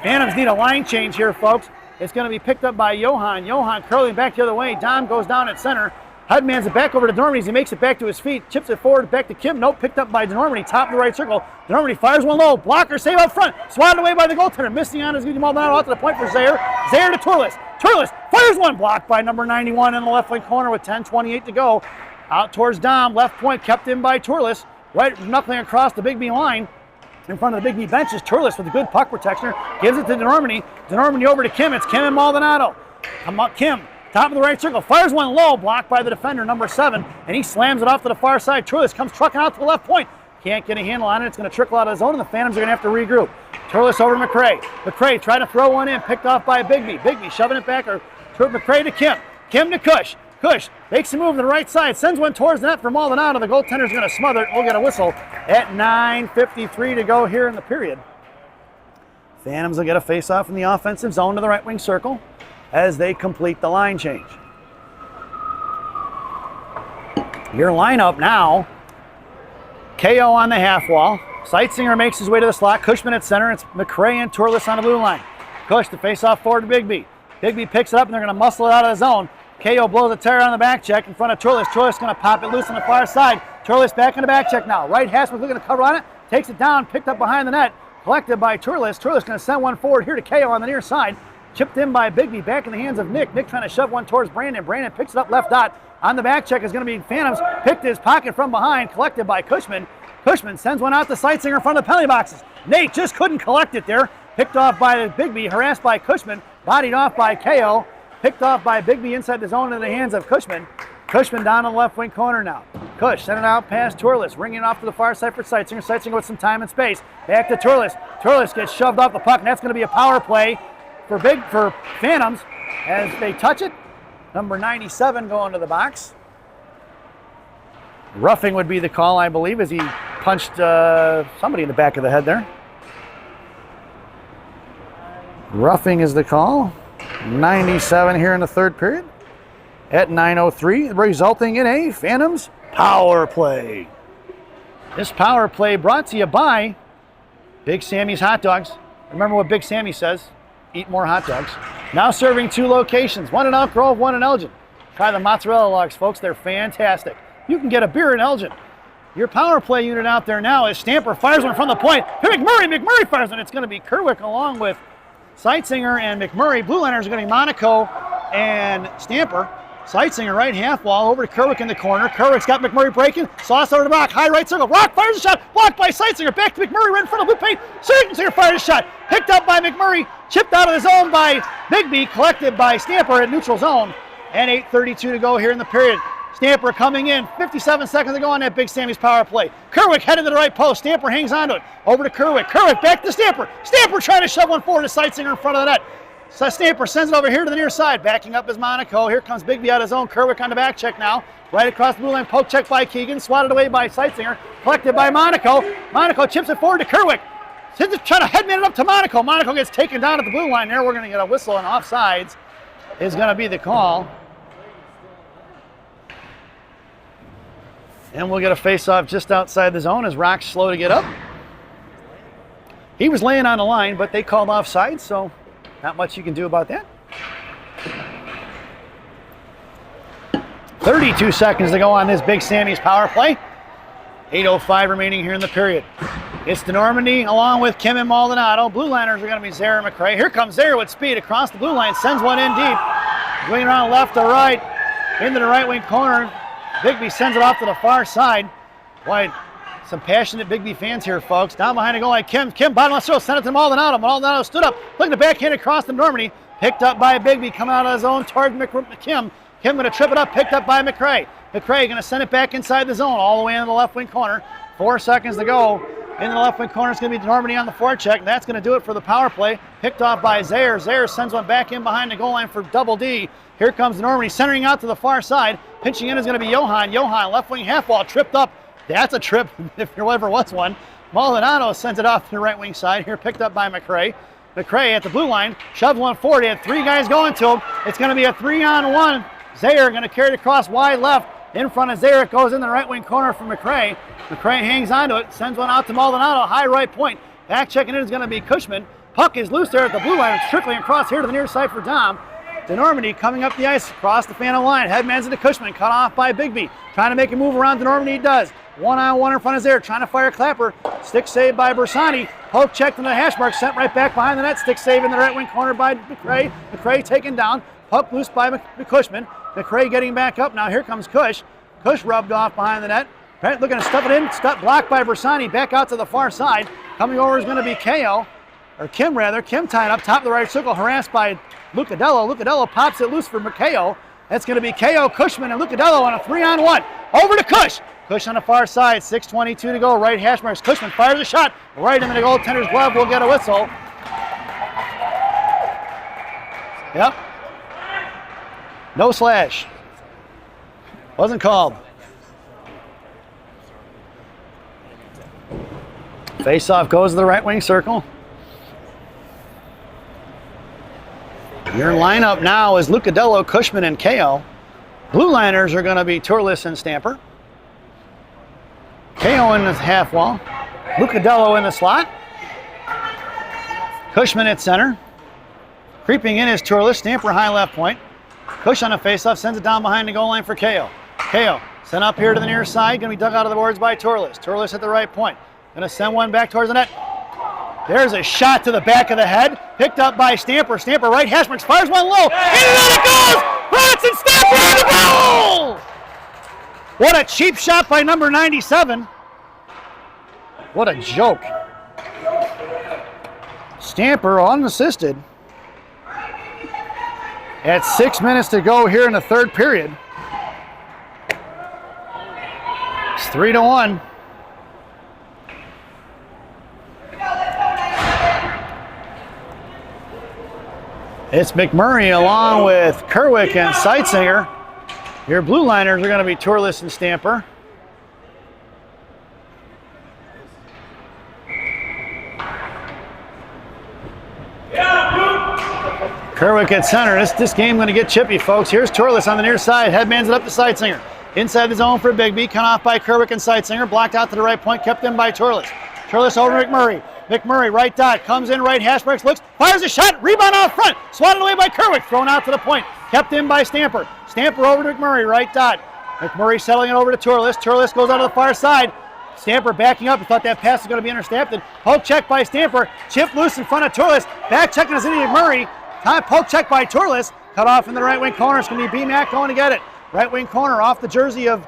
Phantoms need a line change here, folks. It's going to be picked up by Johan. Johan curling back the other way. Dom goes down at center. Hudman's it back over to DeNormandy as he makes it back to his feet. Chips it forward back to Kim. Nope, picked up by DeNormandy. Top of the right circle. DeNormandy fires one low. Blocker save up front. Swatted away by the goaltender. Missing on his Maldonado out to the point for Zayer. Zayer to Turles. Turles fires one. Blocked by number 91 in the left wing corner with 10:28 to go. Out towards Dom. Left point kept in by Turles. Right knuckling across the Biggby line. In front of the Biggby bench is Turles with a good puck protection. Gives it to DeNormandy. DeNormandy over to Kim. It's Kim and Maldonado. Kim top of the right circle, fires one low, blocked by the defender, number 7, and he slams it off to the far side. Turles comes trucking out to the left point. Can't get a handle on it. It's going to trickle out of his own, and the Phantoms are going to have to regroup. Turles over to McCray. McCray trying to throw one in, picked off by Biggby. Biggby shoving it back, or McCray to Kim. Kim to Cush. Cush makes a move to the right side, sends one towards the net for Maldonado. The goaltender's going to smother it. We'll get a whistle at 9:53 to go here in the period. Phantoms will get a face-off in the offensive zone to the right wing circle as they complete the line change. Your lineup now, KO on the half wall. Seitzinger makes his way to the slot. Cushman at center. It's McCray and Turles on the blue line. Cush to face-off forward to Biggby. Biggby picks it up, and they're going to muscle it out of the zone. KO blows a tear on the back check in front of Turles. Turles going to pop it loose on the far side. Turles back in the back check now. Right Hasmus looking to cover on it. Takes it down, picked up behind the net. Collected by Turles. Turles going to send one forward here to KO on the near side. Chipped in by Biggby, back in the hands of Nick. Nick trying to shove one towards Brandon. Brandon picks it up left dot. On the back check is going to be Phantoms. Picked his pocket from behind. Collected by Cushman. Cushman sends one out to Seitzinger in front of the penalty boxes. Nate just couldn't collect it there. Picked off by Biggby, harassed by Cushman. Bodied off by KO. Picked off by Biggby inside the zone into the hands of Cushman. Cushman down on the left wing corner now. Cush sent it out past Turles, ringing it off to the far side for Seitzinger. Seitzinger with some time and space. Back to Turles. Turles gets shoved off the puck, and that's going to be a power play for Phantoms as they touch it. Number 97 going to the box. Roughing would be the call, I believe, as he punched somebody in the back of the head there. Roughing is the call. 97 here in the third period at 9:03, resulting in a Phantoms power play. This power play brought to you by Big Sammy's Hot Dogs. Remember what Big Sammy says, eat more hot dogs. Now serving 2 locations, one in Elk Grove, one in Elgin. Try the mozzarella logs, folks, they're fantastic. You can get a beer in Elgin. Your power play unit out there now is Stamper fires one from the point. McMurray fires one. It's going to be Kerwick along with Seitzinger and McMurray. Blue liners are going to be Monaco and Stamper. Seitzinger right half wall over to Kerwick in the corner. Kerwick's got McMurray breaking. Sauce over the back. High right circle. Rock fires a shot. Blocked by Seitzinger. Back to McMurray right in front of blue paint. Seitzinger fires a shot. Picked up by McMurray. Chipped out of the zone by Biggby. Collected by Stamper at neutral zone. And 8:32 to go here in the period. Stamper coming in. 57 seconds to go on that Big Sammy's power play. Kerwick headed to the right post. Stamper hangs onto it. Over to Kerwick. Kerwick back to Stamper. Stamper trying to shove one forward to Seitzinger in front of the net. So Stamper sends it over here to the near side. Backing up is Monaco. Here comes Biggby out of his own. Kerwick on the back check now. Right across the blue line. Poke check by Keegan. Swatted away by Seitzinger. Collected by Monaco. Monaco chips it forward to Kerwick. Trying to headman it up to Monaco. Monaco gets taken down at the blue line there. We're going to get a whistle, and offsides is going to be the call. And we'll get a face-off just outside the zone as Rock's slow to get up. He was laying on the line, but they called offside, so not much you can do about that. 32 seconds to go on this Big Sammy's power play. 8:05 remaining here in the period. It's the Normandy along with Kim and Maldonado. Blue liners are going to be Zare and McCray. Here comes Zare with speed across the blue line. Sends one in deep. Going around left to right. Into the right wing corner. Biggby sends it off to the far side. Boy, some passionate Biggby fans here, folks. Down behind the goal line, Kim bottom left circle, sent it to Maldonado. Maldonado stood up, looking to backhand across the Normandy. Picked up by Biggby, coming out of his own towards Kim. Kim going to trip it up, picked up by McCray. McCray going to send it back inside the zone, all the way into the left wing corner. 4 seconds to go. In the left wing corner is going to be Normandy on the forecheck, and that's going to do it for the power play. Picked off by Zare. Zare sends one back in behind the goal line for double D. Here comes Normandy, centering out to the far side. Pinching in is going to be Johan. Johan, left wing half wall, tripped up. That's a trip, if there ever was one. Maldonado sends it off to the right wing side. Here picked up by McCray. McCray at the blue line, shoves one forward. He had 3 guys going to him. It's going to be a 3-on-1. Zare going to carry it across wide left. In front of Zare, it goes in the right wing corner for McCray. McCray hangs onto it, sends one out to Maldonado, high right point. Back checking in is going to be Cushman. Puck is loose there at the blue line. It's trickling across here to the near side for Dom. DeNormandy coming up the ice, across the Phantom line. Headman's into Cushman, cut off by Biggby. Trying to make a move around DeNormandy, he does. 1-on-1 in front of Zare, trying to fire Clapper. Stick save by Bersani. Poke checked into the hash mark, sent right back behind the net. Stick save in the right wing corner by McCray. McCray taken down. Puck loose by Cushman. McCray getting back up now. Here comes Cush. Cush rubbed off behind the net. Looking to stuff it in. Blocked by Bersani. Back out to the far side. Coming over is going to be Kim rather. Kim tied up top of the right circle, harassed by Lucadello. Lucadello pops it loose for KO. That's going to be KO, Cushman, and Lucadello on a 3-on-1. Over to Cush. Cush on the far side, 6:22 to go. Right hash marks. Cushman fires a shot right into the goaltender's glove. We'll get a whistle. Yep. No slash. Wasn't called. Face-off goes to the right wing circle. Your lineup now is Lucadello, Cushman, and KO. Blue liners are going to be Turles and Stamper. KO in the half wall. Lucadello in the slot. Cushman at center. Creeping in is Turles. Stamper high left point. Cush on a face-off, sends it down behind the goal line for KO. KO sent up here to the near side. Going to be dug out of the boards by Turles. Turles at the right point. Going to send one back towards the net. There's a shot to the back of the head. Picked up by Stamper. Stamper right hash marks. Fires one low. In and out it goes! Bronson Stamper on the goal! What a cheap shot by number 97. What a joke. Stamper unassisted. At 6 minutes to go here in the third period. It's 3-1. It's McMurray along with Kerwick and Seitzinger. Your blue liners are going to be Turles and Stamper. Kerwick at center. This game going to get chippy, folks. Here's Turles on the near side. Headmans it up to Seitzinger. Inside the zone for Biggby. Cut off by Kerwick and Seitzinger. Blocked out to the right point. Kept in by Turles. Turles over to McMurray. McMurray, right dot, comes in, right hash marks, looks, fires a shot, rebound out front, swatted away by Kerwick, thrown out to the point, kept in by Stamper. Stamper over to McMurray, right dot. McMurray settling it over to Turles. Turles goes out to the far side. Stamper backing up. He thought that pass was going to be intercepted. Poke check by Stamper. Chip loose in front of Turles. Back checking is into McMurray. Time poke check by Turles. Cut off in the right wing corner. It's going to be B-Mac going to get it. Right wing corner off the jersey of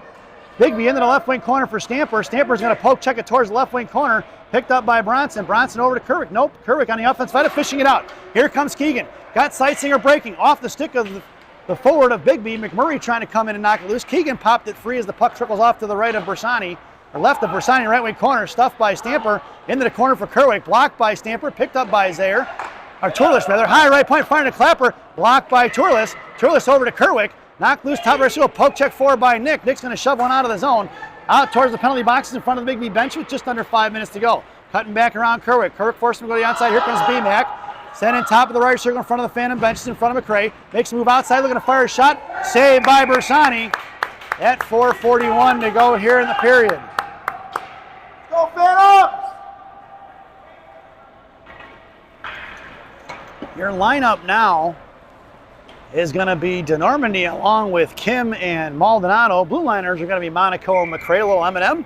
Biggby into the left wing corner for Stamper. Stamper's going to poke check it towards the left wing corner. Picked up by Bronson. Bronson over to Kerwick. Nope. Kerwick on the offense side, fishing it out. Here comes Keegan. Got Seitzinger breaking off the stick of the forward of Biggby. McMurray trying to come in and knock it loose. Keegan popped it free as the puck trickles off to the right of Bersani. Or left of Bersani, right wing corner. Stuffed by Stamper. Into the corner for Kerwick. Blocked by Stamper. Picked up by Zaire. Or Turles rather. High right point. Firing to Clapper. Blocked by Turles. Turles over to Kerwick. Knocked loose. Top right field. Poke check forward by Nick. Nick's going to shove one out of the zone. Out towards the penalty boxes in front of the Biggby bench with just under 5 minutes to go. Cutting back around Kerwick. Kerwick forced him to go to the outside. Here comes B-Mac. Sent in top of the right circle in front of the Phantom benches in front of McRae. Makes a move outside, looking to fire a shot. Saved by Bersani. At 4:41 to go here in the period. Go Phantoms! Your lineup now is going to be DeNormandy along with Kim and Maldonado. Blue liners are going to be Monaco and McRae, little M&M.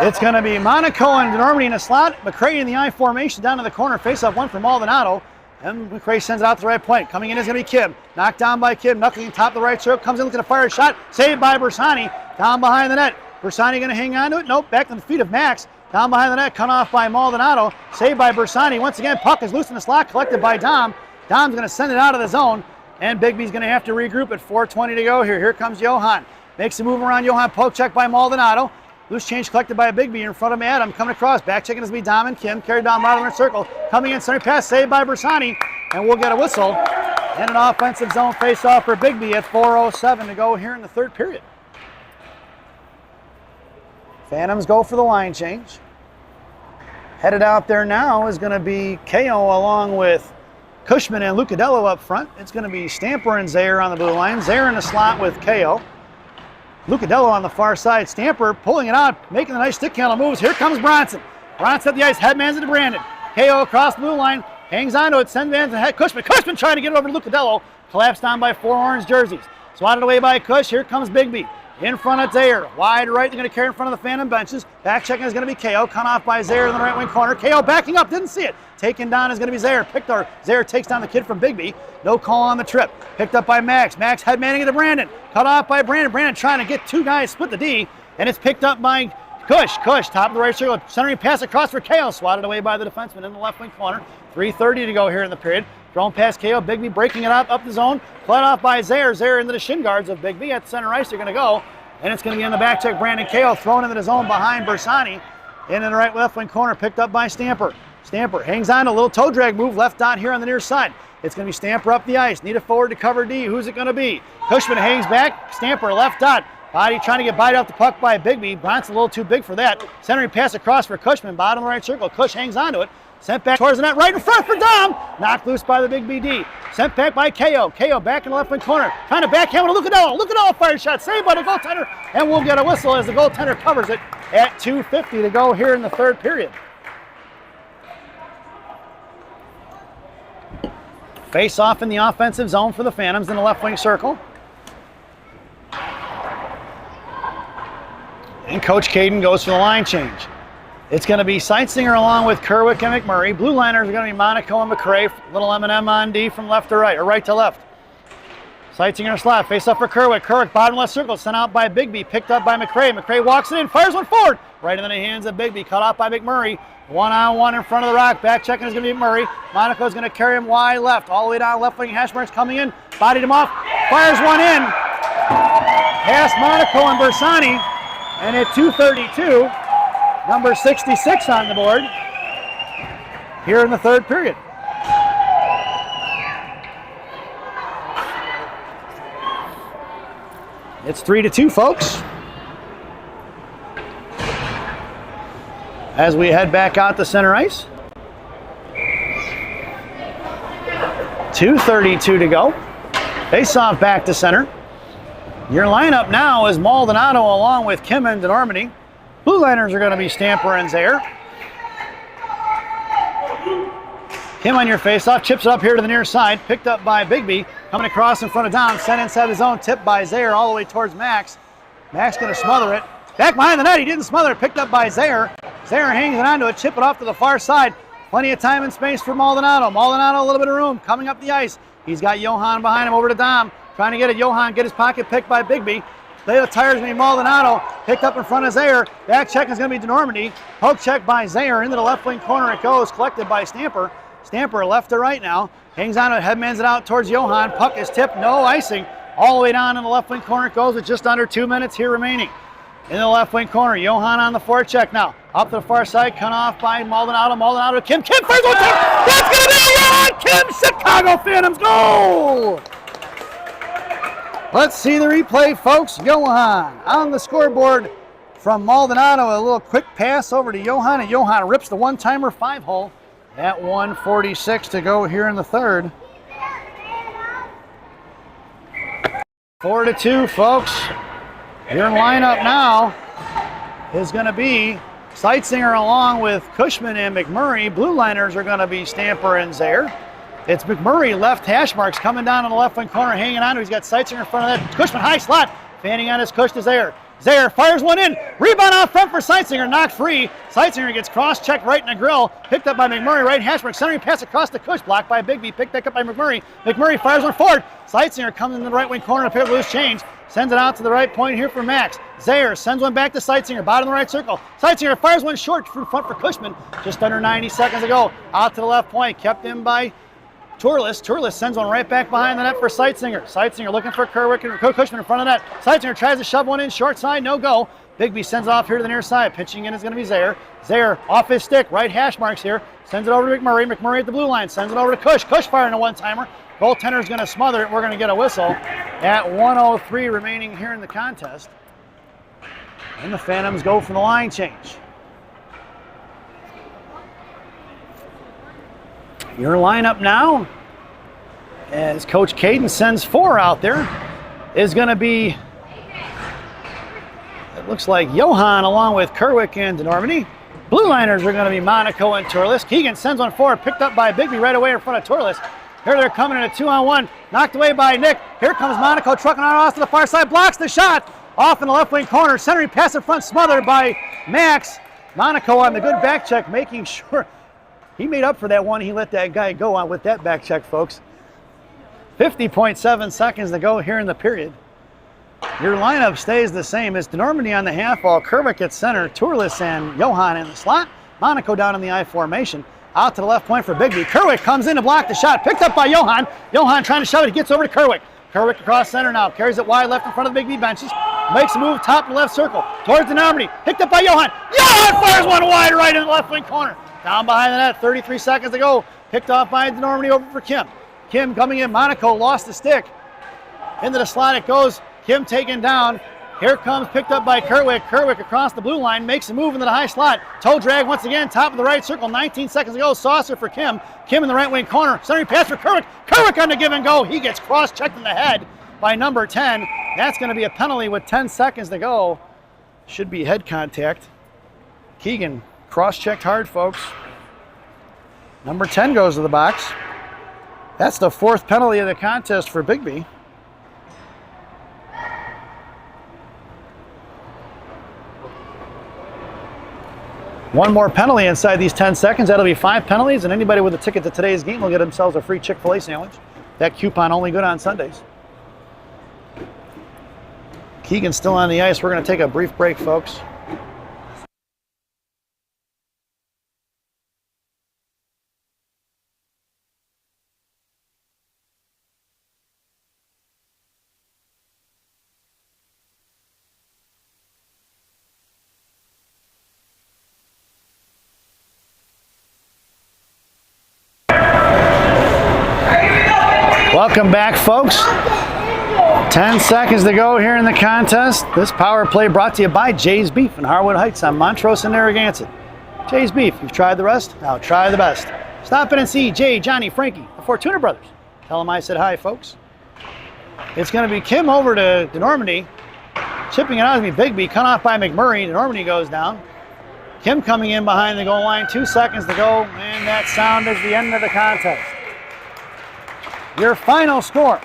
It's going to be Monaco and DeNormandy in the slot. McRae in the I formation down to the corner. Face-off one for Maldonado. And McRae sends it out to the right point. Coming in is going to be Kim. Knocked down by Kim. Knuckling top of the right circle. Comes in looking to fire a shot. Saved by Bersani. Down behind the net. Bersani going to hang on to it. Nope. Back to the feet of Max. Down behind the net. Cut off by Maldonado. Saved by Bersani. Once again, puck is loose in the slot. Collected by Dom. Dom's going to send it out of the zone. And Biggby's going to have to regroup at 4:20 to go here. Here comes Johan. Makes a move around Johan. Poke check by Maldonado. Loose change collected by Biggby in front of Adam. Coming across. Back checking is going to be Dom and Kim. Carried down right in the circle. Coming in. Center pass. Saved by Bersani. And we'll get a whistle. And an offensive zone face-off for Biggby at 4:07 to go here in the third period. Phantoms go for the line change. Headed out there now is going to be KO along with Cushman and Lucadello up front. It's going to be Stamper and Zaire on the blue line. Zaire in the slot with KO. Lucadello on the far side. Stamper pulling it out, making the nice stick handle moves. Here comes Bronson. Bronson at the ice, headmans it to Brandon. KO across the blue line, hangs onto it, sends man to head. Cushman trying to get it over to Lucadello. Collapsed down by four orange jerseys. Swatted away by Cush. Here comes Biggby. In front of Zaire. Wide right, they're going to carry in front of the Phantom benches. Back checking is going to be KO. Cut off by Zaire in the right wing corner. KO backing up, didn't see it. Taken down is going to be Zaire. Zaire takes down the kid from Biggby. No call on the trip. Picked up by Max. Max headmanning it to Brandon. Cut off by Brandon. Brandon trying to get two guys, split the D. And it's picked up by Cush, top of the right circle. Centering pass across for KO. Swatted away by the defenseman in the left wing corner. 3:30 to go here in the period. Thrown past KO. Biggby breaking it up the zone. Played off by Zaire. Zaire into the shin guards of Biggby at the center ice. They're going to go. And it's going to be in the back check. Brandon KO thrown into the zone behind Bersani. Into the right left wing corner. Picked up by Stamper. Stamper hangs on, a little toe drag move, left dot here on the near side. It's going to be Stamper up the ice. Need a forward to cover D. Who's it going to be? Cushman hangs back. Stamper left dot. Body trying to get bite off the puck by Biggby. Bryant's a little too big for that. Centering pass across for Cushman. Bottom right circle. Cush hangs onto it. Sent back towards the net. Right in front for Dom. Knocked loose by the Biggby D. Sent back by KO. KO back in the left wing corner. Trying to backhand with a Lucadella. Fire shot. Saved by the goaltender. And we'll get a whistle as the goaltender covers it at 2:50 to go here in the third period. Face off in the offensive zone for the Phantoms in the left wing circle. And Coach Caden goes for the line change. It's going to be Seitzinger along with Kerwick and McMurray. Blue liners are going to be Monaco and McRae. Little M&M on D from left to right, or right to left. Seitzinger slot, face up for Kerwick. Kerwick bottom left circle, sent out by Biggby, picked up by McRae. McRae walks it in, fires one forward. Right into the hands of Biggby, cut off by McMurray. One-on-one in front of the rock. Back checking is going to be McMurray. Monaco's going to carry him wide left, all the way down left wing. Hash marks coming in, bodied him off, fires one in. Past Monaco and Bersani. And at 2:32, number 66 on the board here in the third period. It's 3-2, folks. As we head back out to center ice. 2:32 to go. Face off back to center. Your lineup now is Maldonado along with Kim and DeNormandie. Blue liners are going to be Stamper and Zaire. Kim on your face-off, chips it up here to the near side, picked up by Biggby, coming across in front of Dom, sent inside the zone, tipped by Zaire all the way towards Max. Max going to smother it. Back behind the net, he didn't smother it, picked up by Zaire. Zaire hangs it onto it, chip it off to the far side. Plenty of time and space for Maldonado. Maldonado, a little bit of room, coming up the ice. He's got Johan behind him over to Dom. Trying to get it, Johan, get his pocket picked by Biggby. Play the tires going to be Maldonado, picked up in front of Zaire. Back check is going to be DeNormandie. Poke check by Zaire, into the left wing corner it goes, collected by Stamper. Stamper left to right now, hangs on it, headmans it out towards Johan. Puck is tipped, no icing. All the way down in the left wing corner it goes with just under 2 minutes here remaining. In the left wing corner, Johan on the forecheck now. Up to the far side, cut off by Maldonado. Maldonado to Kim. Kim fires one time. That's going to be Johan Kim. Chicago Phantoms goal. Let's see the replay, folks. Johan on the scoreboard from Maldonado. A little quick pass over to Johan, and Johan rips the one-timer 5-hole at 1:46 to go here in the third. 4-2, folks. Your lineup now is going to be Seitzinger along with Cushman and McMurray. Blue liners are going to be Stamper and Zaire. It's McMurray left hash marks coming down in the left wing corner, hanging on. He's got Seitzinger in front of that. Cushman high slot, fanning on his Cush to Zaire. Zaire fires one in. Rebound out front for Seitzinger, knocked free. Seitzinger gets cross-checked right in the grill. Picked up by McMurray, right hash mark. Centering pass across the Cush, blocked by Biggby. Picked back up by McMurray. McMurray fires one forward. Seitzinger comes in the right wing corner to pick up loose change. Sends it out to the right point here for Max. Zaire sends one back to Seitzinger, bottom of the right circle. Seitzinger fires one short in front for Cushman. Just under 90 seconds to go. Out to the left point, kept in by Turles. Turles sends one right back behind the net for Seitzinger. Seitzinger looking for Kerwick and Cushman in front of the net. Seitzinger tries to shove one in, short side, no go. Biggby sends it off here to the near side. Pitching in is going to be Zaire. Zaire off his stick, right hash marks here. Sends it over to McMurray. McMurray at the blue line. Sends it over to Cush. Cush firing a one-timer. Goaltender's going to smother it. We're going to get a whistle at 1:03 remaining here in the contest. And the Phantoms go for the line change. Your lineup now, as Coach Caden sends 4 out there, is going to be, it looks like Johan along with Kerwick and DeNormandie. Blue liners are going to be Monaco and Turles. Keegan sends one forward, picked up by Biggby right away in front of Turles. Here they're coming in a 2-on-1, knocked away by Nick. Here comes Monaco trucking on off to the far side, blocks the shot. Off in the left wing corner, centering pass in front, smothered by Max. Monaco on the good back check, making sure he made up for that one. He let that guy go on with that back check, folks. 50.7 seconds to go here in the period. Your lineup stays the same. It's DeNormandie on the half wall, Kerwick at center, Turles and Johan in the slot, Monaco down in the I formation. Out to the left point for Biggby. Kerwick comes in to block the shot. Picked up by Johan. Johan trying to shove it. He gets over to Kerwick. Kerwick across center now. Carries it wide left in front of the Biggby benches. Makes a move top to left circle. Towards the Normandy. Picked up by Johan. Johan fires one wide right in the left wing corner. Down behind the net. 33 seconds to go. Picked off by the Normandy over for Kim. Kim coming in. Monaco lost the stick. Into the slot it goes. Kim taken down. Here comes, picked up by Kerwick. Kerwick across the blue line, makes a move into the high slot. Toe drag once again, top of the right circle, 19 seconds to go. Saucer for Kim. Kim in the right wing corner. Centering pass for Kerwick. Kerwick on the give and go. He gets cross-checked in the head by number 10. That's going to be a penalty with 10 seconds to go. Should be head contact. Keegan cross-checked hard, folks. Number 10 goes to the box. That's the 4th penalty of the contest for Biggby. One more penalty inside these 10 seconds. That'll be 5 penalties, and anybody with a ticket to today's game will get themselves a free Chick-fil-A sandwich. That coupon only good on Sundays. Keegan's still on the ice. We're going to take a brief break, folks. Welcome back, folks. 10 seconds to go here in the contest. This power play brought to you by Jay's Beef in Harwood Heights on Montrose and Narragansett. Jay's Beef, you've tried the rest, now try the best. Stop in and see Jay, Johnny, Frankie, the Fortuna brothers. Tell them I said hi, folks. It's going to be Kim over to Normandy. Chipping it out to be Biggby, cut off by McMurray. Normandy goes down. Kim coming in behind the goal line, 2 seconds to go, and that sound is the end of the contest. Your final score,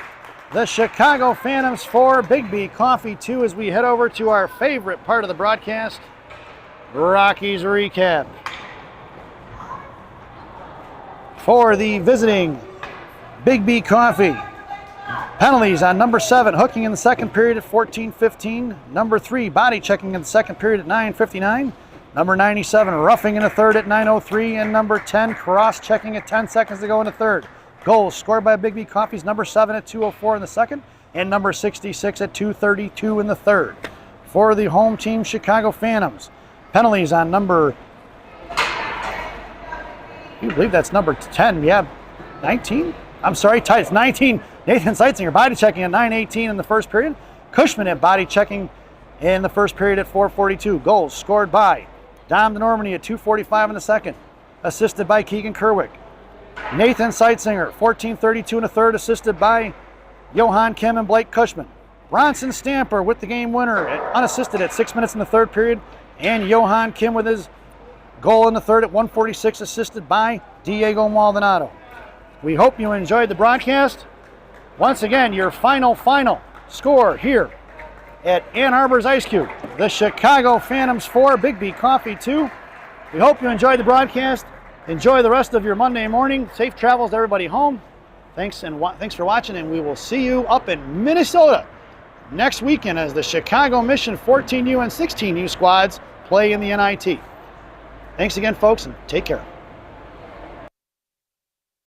the Chicago Phantoms 4, Biggby Coffee 2, as we head over to our favorite part of the broadcast, Rockies Recap. For the visiting Biggby Coffee, penalties on number 7, hooking in the second period at 14:15. Number 3, body checking in the second period at 9:59. Number 97, roughing in the third at 9:03. And number 10, cross-checking at 10 seconds to go in the third. Goals scored by Biggby Coffee's number 7 at 2:04 in the second, and number 66 at 2:32 in the third. For the home team, Chicago Phantoms, penalties on number, you believe that's number 10, yeah, 19? I'm sorry, tight, it's 19. Nathan Seitzinger body checking at 9:18 in the first period. Cushman at body checking in the first period at 4:42. Goals scored by Dom Normandy at 2:45 in the second, assisted by Keegan Kerwick. Nathan Seitzinger, 14:32 in the third, assisted by Johan Kim and Blake Cushman. Bronson Stamper with the game winner, unassisted at 6 minutes in the third period, and Johan Kim with his goal in the third at 1:46, assisted by Diego Maldonado. We hope you enjoyed the broadcast. Once again, your final score here at Ann Arbor's Ice Cube. The Chicago Phantoms 4, Biggby Coffee 2. We hope you enjoyed the broadcast. Enjoy the rest of your Monday morning. Safe travels to everybody home. Thanks for watching, and we will see you up in Minnesota next weekend as the Chicago Mission 14U and 16U squads play in the NIT. Thanks again, folks, and take care.